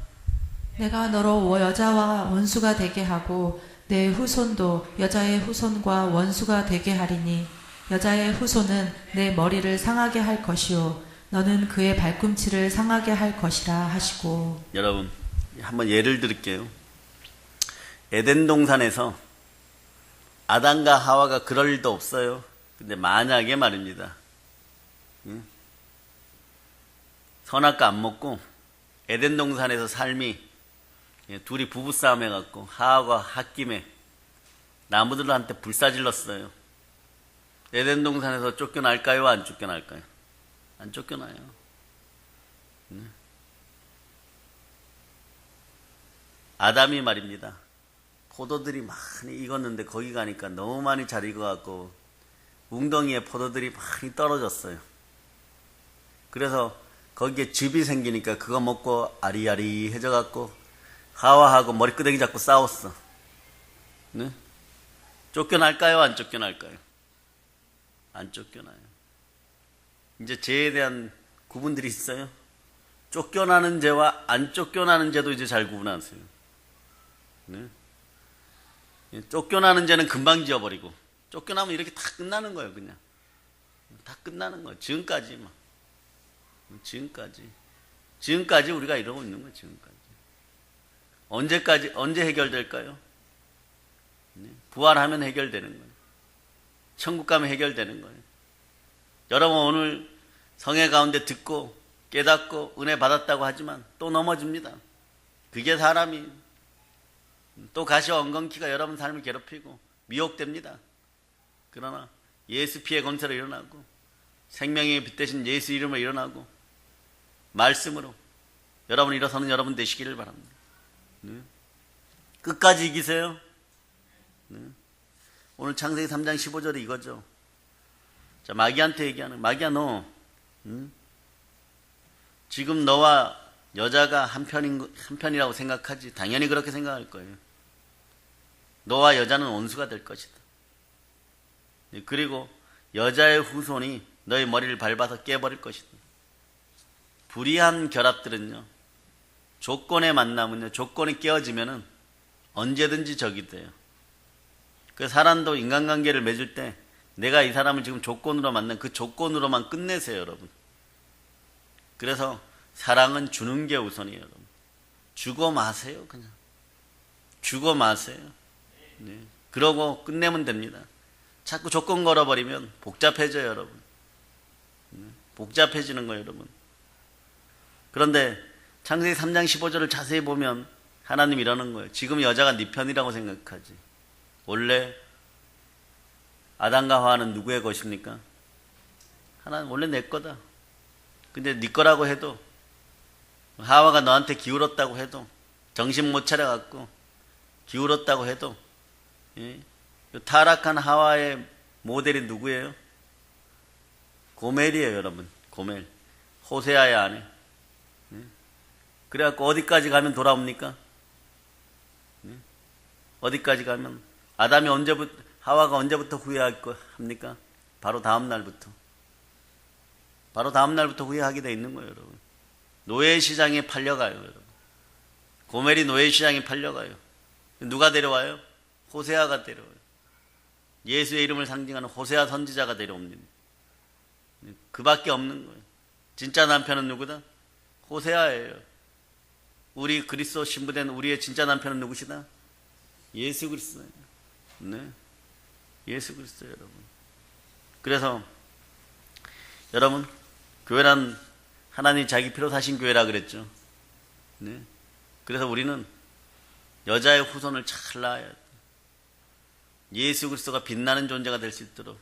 내가 너로 여자와 원수가 되게 하고 내 후손도 여자의 후손과 원수가 되게 하리니 여자의 후손은 내 머리를 상하게 할 것이요 너는 그의 발꿈치를 상하게 할 것이라 하시고. 여러분 한번 예를 들을게요. 에덴 동산에서 아담과 하와가 그럴 일도 없어요. 근데 만약에 말입니다. 선악과 안 먹고 에덴 동산에서 삶이 둘이 부부싸움 해갖고 하와가 홧김에 나무들한테 불사질렀어요. 에덴 동산에서 쫓겨날까요? 안 쫓겨날까요? 안 쫓겨나요. 아담이 말입니다. 포도들이 많이 익었는데 거기 가니까 너무 많이 잘 익어갖고 웅덩이에 포도들이 많이 떨어졌어요. 그래서 거기에 즙이 생기니까 그거 먹고 아리아리해져갖고 하와하고 머리끄댕이 잡고 싸웠어. 네? 쫓겨날까요? 안 쫓겨날까요? 안 쫓겨나요. 이제 죄에 대한 구분들이 있어요. 쫓겨나는 죄와 안 쫓겨나는 죄도 이제 잘 구분하세요. 네? 쫓겨나는 죄는 금방 지어버리고 쫓겨나면 이렇게 다 끝나는 거예요. 그냥 다 끝나는 거예요. 지금까지 지금까지 우리가 이러고 있는 거예요. 지금까지 언제 해결될까요? 네? 부활하면 해결되는 거예요. 천국 가면 해결되는 거예요. 여러분 오늘 성회 가운데 듣고 깨닫고 은혜 받았다고 하지만 또 넘어집니다. 그게 사람이 또 가시와 엉겅퀴가 여러분 삶을 괴롭히고 미혹됩니다. 그러나 예수 피의 권세로 일어나고 생명의 빛 대신 예수 이름으로 일어나고 말씀으로 여러분 일어서는 여러분 되시기를 바랍니다. 네. 끝까지 이기세요. 네. 오늘 창세기 3장 15절이 이거죠. 자, 마귀한테 얘기하는, 마귀야 너 지금 너와 여자가 한편이라고 생각하지. 당연히 그렇게 생각할 거예요. 너와 여자는 원수가 될 것이다. 네, 그리고 여자의 후손이 너의 머리를 밟아서 깨버릴 것이다. 불의한 결합들은요, 조건의 만남은요, 조건이 깨어지면은 언제든지 적이 돼요. 그 사람도 인간관계를 맺을 때 내가 이 사람을 지금 조건으로 만난 그 조건으로만 끝내세요, 여러분. 그래서 사랑은 주는 게 우선이에요, 여러분. 주고 마세요, 그냥. 주고 마세요. 네. 그러고 끝내면 됩니다. 자꾸 조건 걸어버리면 복잡해져요, 여러분. 네. 복잡해지는 거예요, 여러분. 그런데 창세기 3장 15절을 자세히 보면 하나님 이러는 거예요. 지금 여자가 네 편이라고 생각하지. 원래 아담과 하와는 누구의 것입니까? 하나님 원래 내 거다. 근데 네 거라고 해도 하와가 너한테 기울었다고 해도 정신 못 차려갖고 기울었다고 해도 예? 타락한 하와의 모델이 누구예요? 고멜이에요, 여러분. 고멜. 호세아의 아내. 예? 그래갖고 어디까지 가면 돌아옵니까? 예? 어디까지 가면 하와가 언제부터 후회합니까? 바로 다음 날부터. 바로 다음 날부터 후회하게 돼 있는 거예요, 여러분. 노예 시장에 팔려가요, 여러분. 고멜이 노예 시장에 팔려가요. 누가 데려와요? 호세아가 데려와요. 예수의 이름을 상징하는 호세아 선지자가 데려옵니다. 그밖에 없는 거예요. 진짜 남편은 누구다? 호세아예요. 우리 그리스도 신부된 우리의 진짜 남편은 누구시다? 예수 그리스도예요. 네, 예수 그리스도예요, 여러분. 그래서 여러분, 교회란 하나님 자기 피로 사신 교회라 그랬죠. 네. 그래서 우리는 여자의 후손을 잘 낳아야 돼. 예수 그리스도가 빛나는 존재가 될 수 있도록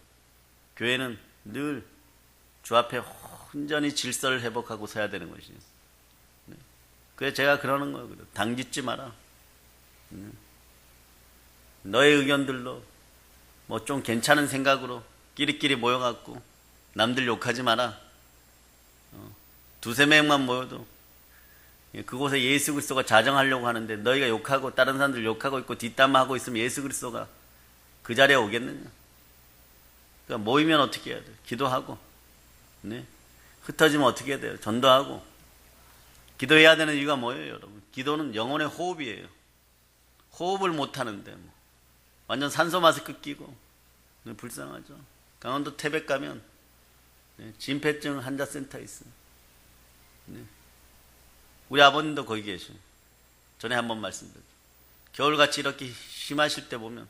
교회는 늘 주 앞에 온전히 질서를 회복하고 서야 되는 것이죠. 네. 그래서 제가 그러는 거예요. 당짓지 마라. 네. 너의 의견들로 뭐 좀 괜찮은 생각으로 끼리끼리 모여갖고 남들 욕하지 마라. 두세 명만 모여도 그곳에 예수 그리스도가 자정하려고 하는데 너희가 욕하고 다른 사람들 욕하고 있고 뒷담화하고 있으면 예수 그리스도가 그 자리에 오겠느냐? 그러니까 모이면 어떻게 해야 돼요? 기도하고, 네? 흩어지면 어떻게 해야 돼요? 전도하고. 기도해야 되는 이유가 뭐예요, 여러분? 기도는 영혼의 호흡이에요. 호흡을 못 하는데 뭐. 완전 산소 마스크 끼고, 네, 불쌍하죠. 강원도 태백 가면 네, 진폐증 환자 센터 있어요. 네. 우리 아버님도 거기 계셔요. 전에 한번 말씀드렸죠. 겨울같이 이렇게 심하실 때 보면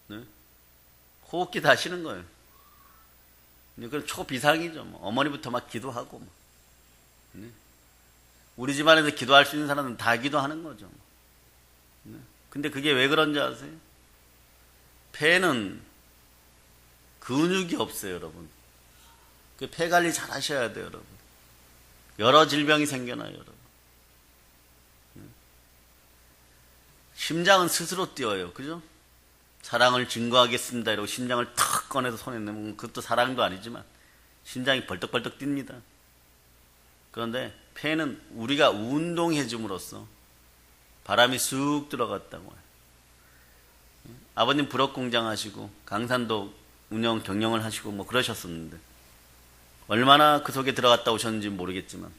네? 호흡기 다 쉬는 거예요. 그건 초비상이죠. 뭐. 어머니부터 막 기도하고 뭐. 네? 우리 집안에서 기도할 수 있는 사람은 다 기도하는 거죠. 네? 근데 그게 왜 그런지 아세요? 폐는 근육이 없어요, 여러분. 그 폐 관리 잘 하셔야 돼요, 여러분. 여러 질병이 생겨나요, 여러분. 심장은 스스로 뛰어요. 그죠? 사랑을 증거하겠습니다. 이러고 심장을 탁 꺼내서 손에 넣으면 그것도 사랑도 아니지만 심장이 벌떡벌떡 뜁니다. 그런데 폐는 우리가 운동해 줌으로써 바람이 쑥 들어갔다고 해요. 아버님 부럭 공장 하시고 강산도 운영 경영을 하시고 뭐 그러셨었는데 얼마나 그 속에 들어갔다 오셨는지 모르겠지만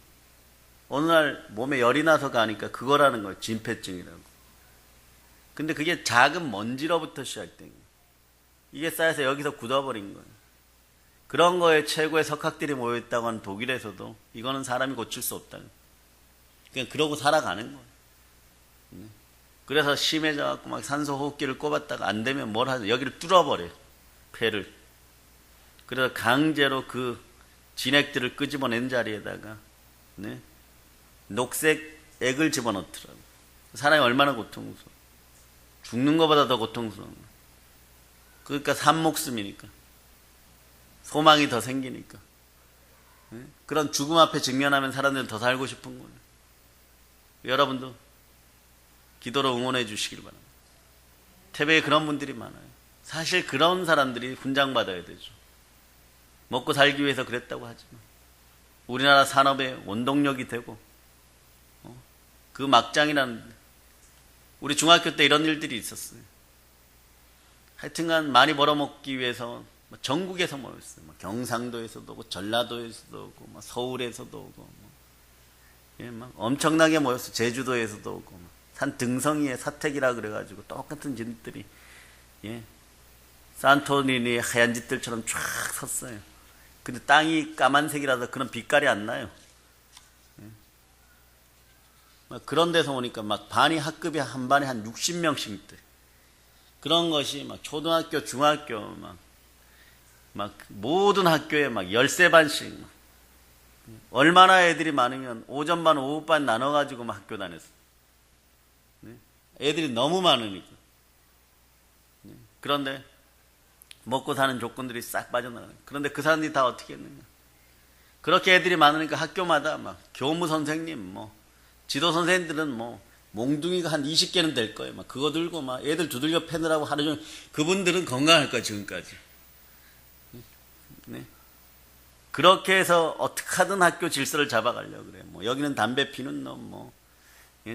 어느 날 몸에 열이 나서 가니까 그거라는 거예요. 진폐증이라고. 근데 그게 작은 먼지로부터 시작된 거예요. 이게 쌓여서 여기서 굳어버린 거예요. 그런 거에 최고의 석학들이 모여있다고 하는 독일에서도 이거는 사람이 고칠 수 없다. 그냥 그러고 살아가는 거예요. 그래서 심해져갖고 막 산소 호흡기를 꼽았다가 안 되면 뭘 하죠? 여기를 뚫어버려요. 폐를. 그래서 강제로 그 진액들을 끄집어낸 자리에다가 네? 녹색 액을 집어넣더라고요. 사람이 얼마나 고통스러워. 죽는 것보다 더 고통스러운 거예요. 그러니까 산목숨이니까. 소망이 더 생기니까. 네? 그런 죽음 앞에 직면하면 사람들은 더 살고 싶은 거예요. 여러분도 기도로 응원해 주시길 바랍니다. 태백에 그런 분들이 많아요. 사실 그런 사람들이 훈장받아야 되죠. 먹고 살기 위해서 그랬다고 하지만 우리나라 산업의 원동력이 되고 그 막장이라는 우리 중학교 때 이런 일들이 있었어요. 하여튼간 많이 벌어먹기 위해서 전국에서 모였어요. 경상도에서도 오고 전라도에서도 오고 서울에서도 오고 막 엄청나게 모였어요. 제주도에서도 오고 산 등성이에 사택이라 그래가지고 똑같은 진들이 산토리니 하얀 집들처럼 쫙 섰어요. 근데 땅이 까만색이라서 그런 빛깔이 안 나요. 막 그런 데서 오니까 막 반이 학급이 한 반에 한 60명씩 돼. 그런 것이 막 초등학교, 중학교 막 모든 학교에 막 13반씩 얼마나 애들이 많으면 오전반, 오후반 나눠가지고 막 학교 다녔어. 애들이 너무 많으니까. 그런데 먹고 사는 조건들이 싹 빠져나가요. 그런데 그 사람들이 다 어떻게 했느냐. 그렇게 애들이 많으니까 학교마다 막 교무 선생님, 지도 선생님들은 몽둥이가 한 20개는 될 거예요. 막 그거 들고 막 애들 두들겨 패느라고 하루 종일 그분들은 건강할 거야, 지금까지. 네. 그렇게 해서 어떻게 하든 학교 질서를 잡아가려고 그래요. 여기는 담배 피는 놈,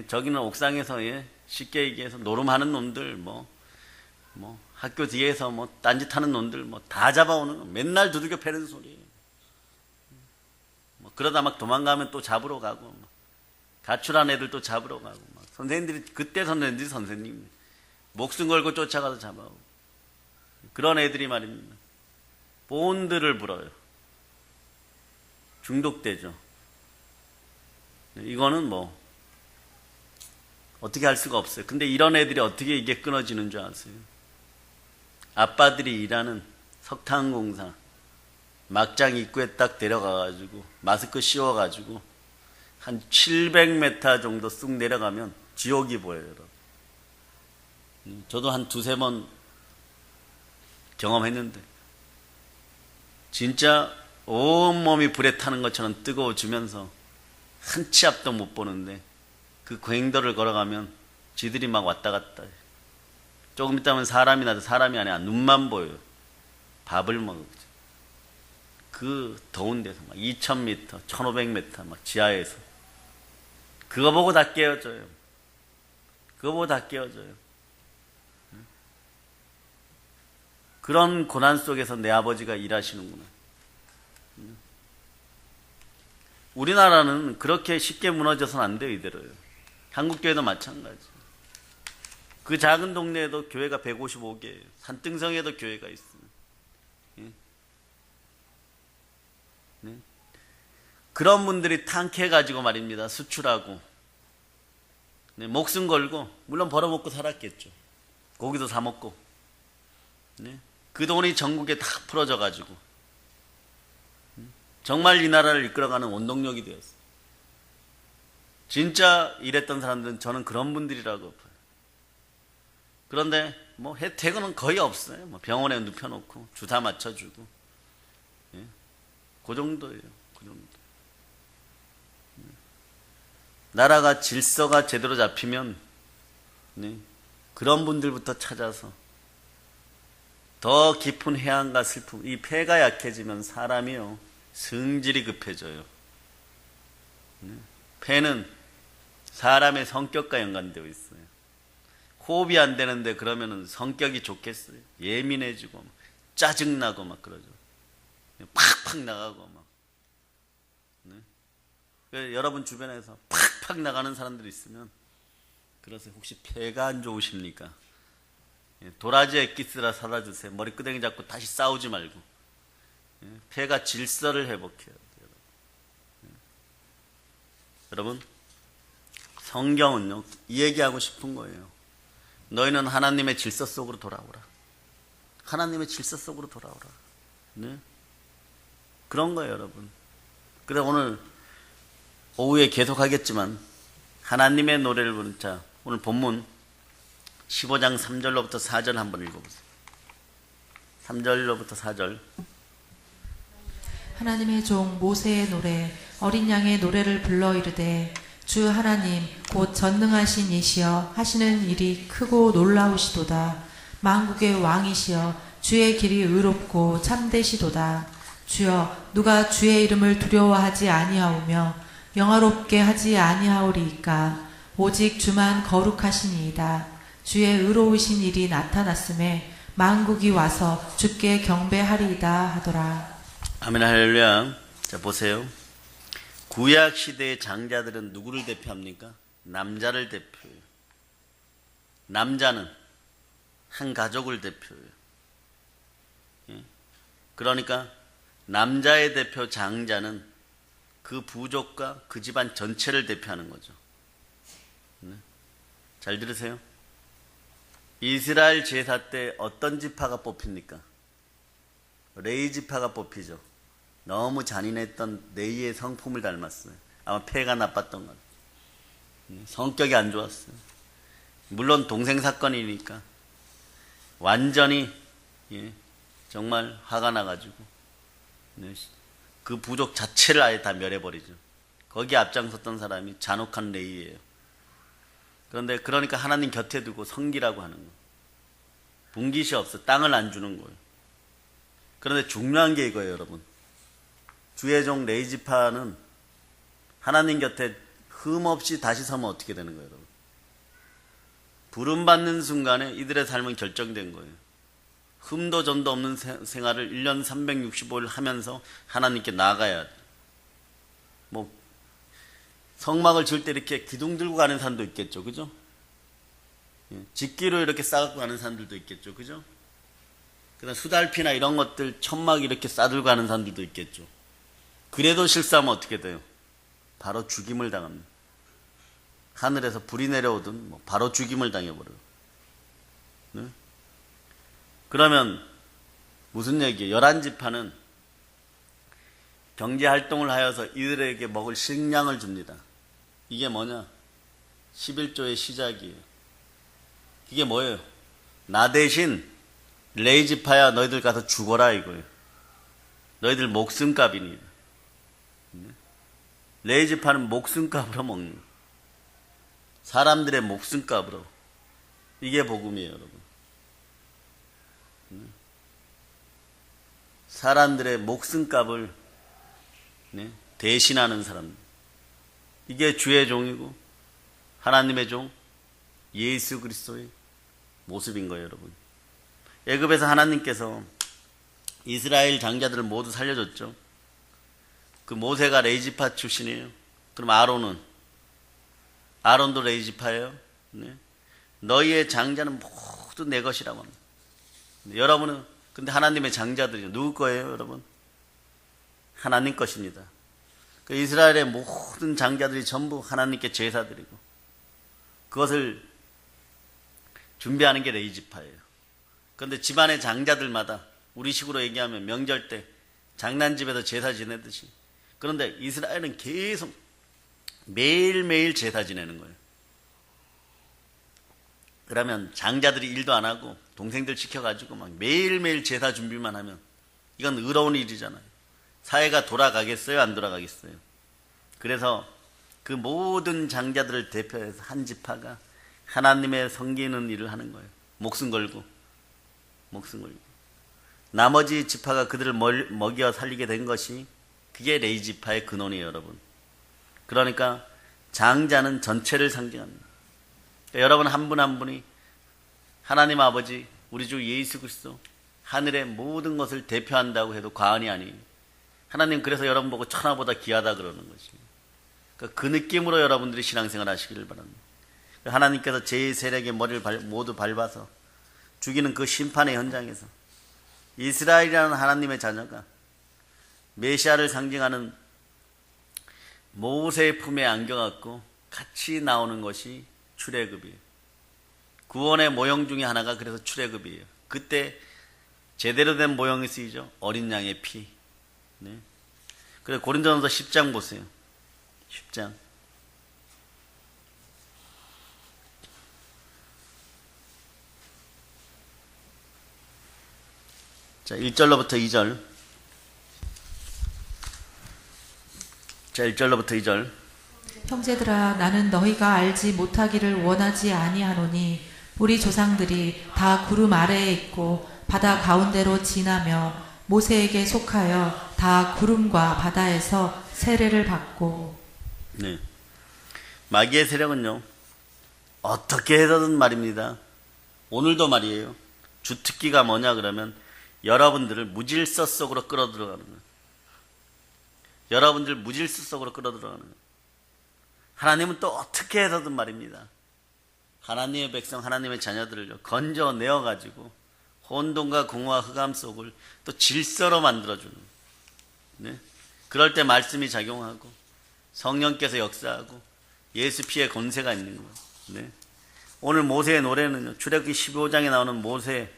저기는 옥상에서 쉽게 얘기해서 노름하는 놈들, 학교 뒤에서 딴짓하는 놈들 다 잡아오는 거. 맨날 두들겨 패는 소리예요. 그러다 막 도망가면 또 잡으러 가고 가출한 애들 또 잡으러 가고 선생님들이 그때 선생님 목숨 걸고 쫓아가서 잡아오고 그런 애들이 말입니다. 본드를 불어요. 중독되죠. 이거는 어떻게 할 수가 없어요. 근데 이런 애들이 어떻게 이게 끊어지는 줄 아세요? 아빠들이 일하는 석탄공사 막장 입구에 딱 데려가가지고 마스크 씌워가지고 한 700m 정도 쑥 내려가면 지옥이 보여요, 여러분. 저도 한 두세 번 경험했는데 진짜 온몸이 불에 타는 것처럼 뜨거워지면서 한 치 앞도 못 보는데 그 횡도를 걸어가면 지들이 막 왔다 갔다 해요. 조금 있다면 사람이 나도 사람이 아니야. 눈만 보여요. 밥을 먹어요. 그 더운 데서 막 2000m, 1500m 막 지하에서 그거 보고 다 깨어져요. 그거 보고 다 깨어져요. 그런 고난 속에서 내 아버지가 일하시는구나. 우리나라는 그렇게 쉽게 무너져서는 안 돼요, 이대로요. 한국교회도 마찬가지. 그 작은 동네에도 교회가 155개예요. 산등성에도 교회가 있어요. 예? 네? 그런 분들이 탕캐가지고 말입니다. 수출하고. 네, 목숨 걸고, 물론 벌어먹고 살았겠죠. 고기도 사먹고. 네? 그 돈이 전국에 다 풀어져가지고. 정말 이 나라를 이끌어가는 원동력이 되었어요. 진짜 일했던 사람들은 저는 그런 분들이라고 봐요. 그런데 뭐 혜택은 거의 없어요. 뭐 병원에 눕혀놓고 주사 맞춰주고. 예? 그 정도예요. 그 정도. 나라가 질서가 제대로 잡히면 네? 그런 분들부터 찾아서 더 깊은 해안과 슬픔, 이 폐가 약해지면 사람이요 성질이 급해져요. 폐는 사람의 성격과 연관되어 있어요. 호흡이 안 되는데 그러면은 성격이 좋겠어요. 예민해지고 막 짜증나고 막 그러죠. 팍팍 나가고 막. 네? 여러분 주변에서 팍팍 나가는 사람들이 있으면 그러세요. 혹시 폐가 안 좋으십니까? 도라지 엑기스라 사다 주세요. 머리끄댕이 잡고 다시 싸우지 말고. 폐가 질서를 회복해야 돼요. 여러분, 성경은요, 이 얘기하고 싶은 거예요. 너희는 하나님의 질서 속으로 돌아오라. 하나님의 질서 속으로 돌아오라. 네? 그런 거예요, 여러분. 그래서 오늘 오후에 계속 하겠지만, 하나님의 노래를 부른 자, 오늘 본문 15장 3절로부터 4절 한번 읽어보세요. 3절로부터 4절. 하나님의 종 모세의 노래 어린 양의 노래를 불러 이르되 주 하나님 곧 전능하신 이시여 하시는 일이 크고 놀라우시도다. 만국의 왕이시여 주의 길이 의롭고 참되시도다. 주여 누가 주의 이름을 두려워하지 아니하오며 영화롭게 하지 아니하오리이까. 오직 주만 거룩하시니이다. 주의 의로우신 일이 나타났음에 만국이 와서 주께 경배하리이다 하더라. 아멘 할렐루야. 자 보세요. 구약 시대의 장자들은 누구를 대표합니까? 남자를 대표해요. 남자는 한 가족을 대표해요. 예? 그러니까 남자의 대표 장자는 그 부족과 그 집안 전체를 대표하는 거죠. 잘 들으세요. 이스라엘 제사 때 어떤 지파가 뽑힙니까? 레위 지파가 뽑히죠. 너무 잔인했던 레위의 성품을 닮았어요. 아마 폐가 나빴던 것 같아요. 성격이 안 좋았어요. 물론 동생 사건이니까 완전히 정말 화가 나가지고 그 부족 자체를 아예 다 멸해버리죠. 거기에 앞장섰던 사람이 잔혹한 레위예요. 그런데 그러니까 하나님 곁에 두고 섬기라고 하는 거예요. 분깃이 없어. 땅을 안 주는 거예요. 그런데 중요한 게 이거예요, 여러분. 주의 종 레위 지파는 하나님 곁에 흠없이 다시 서면 어떻게 되는 거예요, 여러분? 부름받는 순간에 이들의 삶은 결정된 거예요. 흠도 점도 없는 생활을 1년 365일 하면서 하나님께 나아가야 돼요. 뭐 성막을 지을 때 이렇게 기둥 들고 가는 사람도 있겠죠, 그죠? 직기로 이렇게 싸갖고 가는 사람들도 있겠죠, 그죠? 그다음 수달피나 이런 것들 천막 이렇게 싸들고 가는 사람들도 있겠죠. 그래도 실수하면 어떻게 돼요? 바로 죽임을 당합니다. 하늘에서 불이 내려오든 뭐 바로 죽임을 당해버려요. 네? 그러면 무슨 얘기예요? 11지파는 경제활동을 하여서 이들에게 먹을 식량을 줍니다. 이게 뭐냐? 11조의 시작이에요. 이게 뭐예요? 나 대신 레위 지파야 너희들 가서 죽어라 이거예요. 너희들 목숨값이니. 레위 지파는 목숨값으로 먹는 거예요. 사람들의 목숨값으로. 이게 복음이에요, 여러분. 사람들의 목숨값을 대신하는 사람. 이게 주의 종이고 하나님의 종 예수 그리스도의 모습인 거예요, 여러분. 애굽에서 하나님께서 이스라엘 장자들을 모두 살려줬죠. 그 모세가 레이지파 출신이에요. 그럼 아론도 레이지파예요. 네. 너희의 장자는 모두 내 것이라고 합니다. 여러분은 근데 하나님의 장자들이요. 누구 거예요, 여러분? 하나님 것입니다. 그 이스라엘의 모든 장자들이 전부 하나님께 제사드리고 그것을 준비하는 게 레이지파예요. 그런데 집안의 장자들마다 우리식으로 얘기하면 명절 때 장난집에서 제사 지내듯이, 그런데 이스라엘은 계속 매일매일 제사 지내는 거예요. 그러면 장자들이 일도 안 하고 동생들 시켜가지고 막 매일매일 제사 준비만 하면 이건 의로운 일이잖아요. 사회가 돌아가겠어요? 안 돌아가겠어요? 그래서 그 모든 장자들을 대표해서 한 지파가 하나님의 섬기는 일을 하는 거예요. 목숨 걸고. 나머지 지파가 그들을 먹여 살리게 된 것이 그게 레이지파의 근원이에요, 여러분. 그러니까 장자는 전체를 상징합니다. 그러니까 여러분 한 분 한 분이 하나님 아버지, 우리 주 예수 그리스도, 하늘의 모든 것을 대표한다고 해도 과언이 아니에요. 하나님 그래서 여러분 보고 천하보다 귀하다 그러는 거지. 그러니까 그 느낌으로 여러분들이 신앙생활 하시기를 바랍니다. 하나님께서 제 세력의 머리를 모두 밟아서 죽이는 그 심판의 현장에서 이스라엘이라는 하나님의 자녀가 메시아를 상징하는 모세의 품에 안겨갖고 같이 나오는 것이 출애굽이에요. 구원의 모형 중에 하나가 그래서 출애굽이에요. 그때 제대로 된 모형이 쓰이죠. 어린 양의 피. 네. 그래서 고린도전서 10장 보세요. 10장. 자, 1절로부터 2절. 자, 1절로부터 2절. 형제들아, 나는 너희가 알지 못하기를 원하지 아니하노니 우리 조상들이 다 구름 아래에 있고 바다 가운데로 지나며 모세에게 속하여 다 구름과 바다에서 세례를 받고. 네. 마귀의 세력은요, 어떻게 해서든 말입니다. 오늘도 말이에요. 주특기가 뭐냐 그러면 여러분들을 무질서 속으로 끌어들어가는 거예요. 여러분들 무질서 속으로 끌어들어가는 거예요. 하나님은 또 어떻게 해서든 말입니다. 하나님의 백성, 하나님의 자녀들을 건져내어가지고 혼돈과 공허와 흑암 속을 또 질서로 만들어주는 거예요. 네? 그럴 때 말씀이 작용하고 성령께서 역사하고 예수 피의 권세가 있는 거예요. 네? 오늘 모세의 노래는요, 출애굽기 15장에 나오는 모세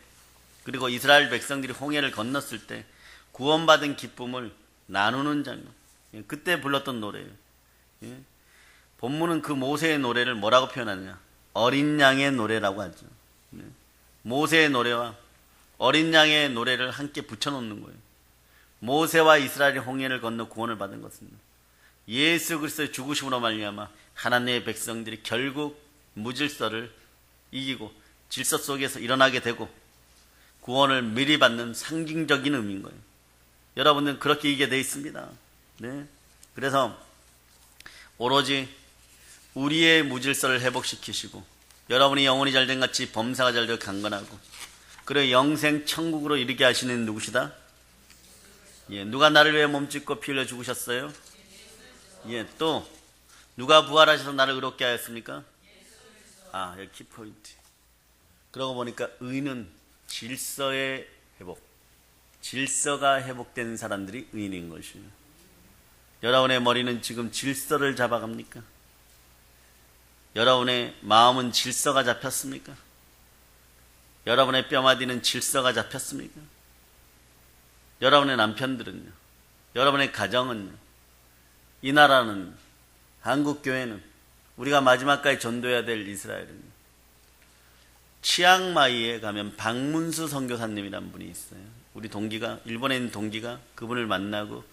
그리고 이스라엘 백성들이 홍해를 건넜을 때 구원받은 기쁨을 나누는 장면, 그때 불렀던 노래예요. 예? 본문은 그 모세의 노래를 뭐라고 표현하느냐? 어린 양의 노래라고 하죠. 예? 모세의 노래와 어린 양의 노래를 함께 붙여놓는 거예요. 모세와 이스라엘이 홍해를 건너 구원을 받은 것은 예수 그리스도의 죽으심으로 말미암아 하나님의 백성들이 결국 무질서를 이기고 질서 속에서 일어나게 되고 구원을 미리 받는 상징적인 의미인 거예요. 여러분들은 그렇게 이기게 되어 있습니다. 네. 그래서 오로지 우리의 무질서를 회복시키시고 여러분이 영혼이 잘된 같이 범사가 잘되어 강건하고 그리고 영생 천국으로 이르게 하시는 누구시다? 예, 누가 나를 위해 몸짓고 피 흘려 죽으셨어요? 예, 또 누가 부활하셔서 나를 의롭게 하였습니까? 아, 여기 키포인트. 그러고 보니까 의는 질서의 회복, 질서가 회복된 사람들이 의인인 것이에요. 여러분의 머리는 지금 질서를 잡아갑니까? 여러분의 마음은 질서가 잡혔습니까? 여러분의 뼈마디는 질서가 잡혔습니까? 여러분의 남편들은요? 여러분의 가정은요? 이 나라는, 한국교회는, 우리가 마지막까지 전도해야 될 이스라엘은요? 치앙마이에 가면 박문수 선교사님이란 분이 있어요. 우리 동기가, 일본에 있는 동기가 그분을 만나고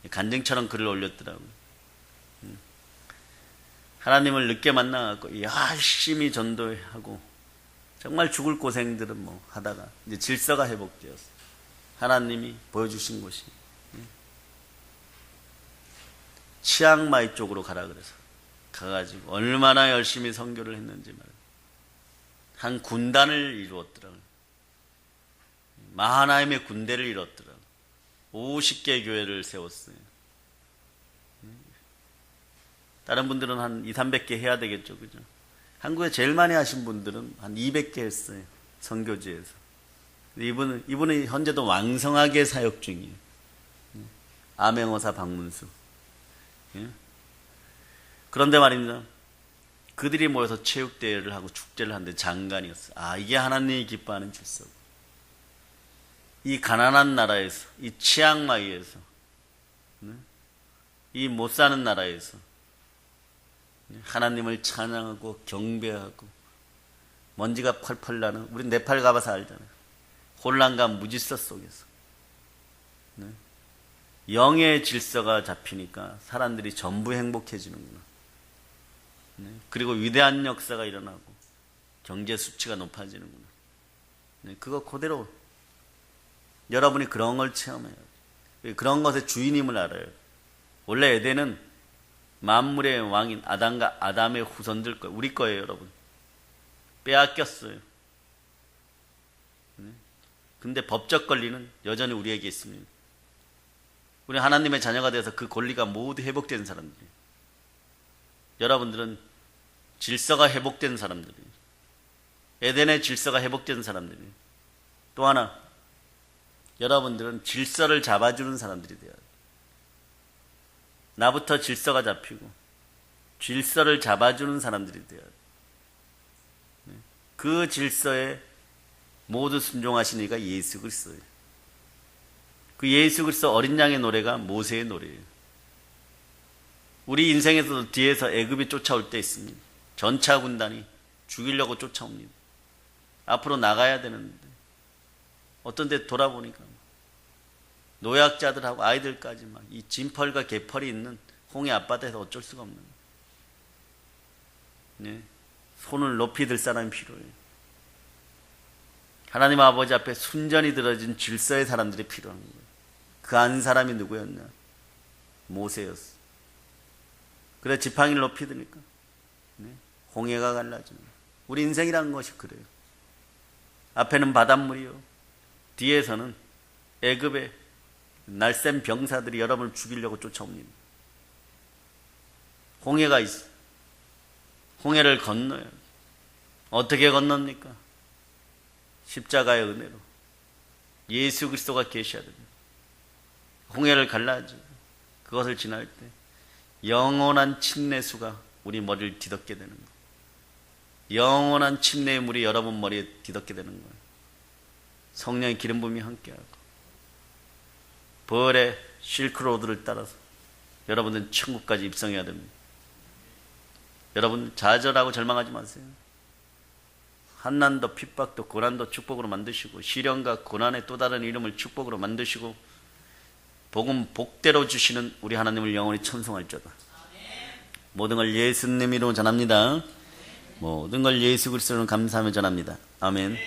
간증처럼 글을 올렸더라고요. 하나님을 늦게 만나갖고 열심히 전도하고 정말 죽을 고생들은 뭐 하다가 이제 질서가 회복되었어요. 하나님이 보여주신 곳이 치앙마이 쪽으로 가라 그래서 가가지고 얼마나 열심히 선교를 했는지 말이에요. 한 군단을 이루었더라고요. 마하나임의 군대를 이뤘더라고요. 50개 교회를 세웠어요. 다른 분들은 한 200~300개 해야 되겠죠. 그죠? 한국에 제일 많이 하신 분들은 한 200개 했어요. 선교지에서. 이분은 현재도 왕성하게 사역 중이에요. 암행어사 박문수. 그런데 말입니다. 그들이 모여서 체육대회를 하고 축제를 하는데 장관이었어요. 아, 이게 하나님이 기뻐하는 질서고. 이 가난한 나라에서, 이 치앙마이에서, 이 못 사는 나라에서 하나님을 찬양하고 경배하고 먼지가 펄펄 나는, 우리 네팔 가봐서 알잖아요. 혼란과 무질서 속에서 영의 질서가 잡히니까 사람들이 전부 행복해지는구나. 그리고 위대한 역사가 일어나고 경제 수치가 높아지는구나. 그거 그대로 여러분이 그런 걸 체험해요. 그런 것의 주인임을 알아요. 원래 에덴은 만물의 왕인 아담과 아담의 후손들 거예요. 우리 거예요, 여러분. 빼앗겼어요. 근데 법적 권리는 여전히 우리에게 있습니다. 우리 하나님의 자녀가 되어서 그 권리가 모두 회복된 사람들이에요. 여러분들은 질서가 회복된 사람들이에요. 에덴의 질서가 회복된 사람들이에요. 또 하나, 여러분들은 질서를 잡아주는 사람들이 돼요. 나부터 질서가 잡히고 질서를 잡아주는 사람들이 돼요. 그 질서에 모두 순종하신 이가 예수 그리스도예요. 그 예수 그리스도 어린 양의 노래가 모세의 노래예요. 우리 인생에서도 뒤에서 애굽이 쫓아올 때 있습니다. 전차 군단이 죽이려고 쫓아옵니다. 앞으로 나가야 되는데 어떤 데 돌아보니까 노약자들하고 아이들까지 막 이 진펄과 개펄이 있는 홍해 앞바다에서 어쩔 수가 없는 거예요. 손을 높이 들 사람이 필요해요. 하나님 아버지 앞에 순전히 들어진 질서의 사람들이 필요한 거예요. 그 한 사람이 누구였냐? 모세였어. 그래 지팡이를 높이 드니까 홍해가 갈라지는 거예요. 우리 인생이라는 것이 그래요. 앞에는 바닷물이요, 뒤에서는 애굽의 날쌘 병사들이 여러분을 죽이려고 쫓아옵니다. 홍해가 있어. 홍해를 건너요. 어떻게 건넙니까? 십자가의 은혜로. 예수 그리스도가 계셔야 됩니다. 홍해를 갈라지고 그것을 지날 때 영원한 침례수가 우리 머리를 뒤덮게 되는 거예요. 영원한 침례의 물이 여러분 머리에 뒤덮게 되는 거예요. 성령의 기름 부음이 함께하고 벌의 실크로드를 따라서 여러분은 천국까지 입성해야 됩니다. 여러분 좌절하고 절망하지 마세요. 한난도 핍박도 고난도 축복으로 만드시고 시련과 고난의 또 다른 이름을 축복으로 만드시고 복음 복대로 주시는 우리 하나님을 영원히 찬송할지어다. 모든 걸 예수님 이름으로 전합니다. 모든 걸 예수 그리스도로 감사하며 전합니다. 아멘.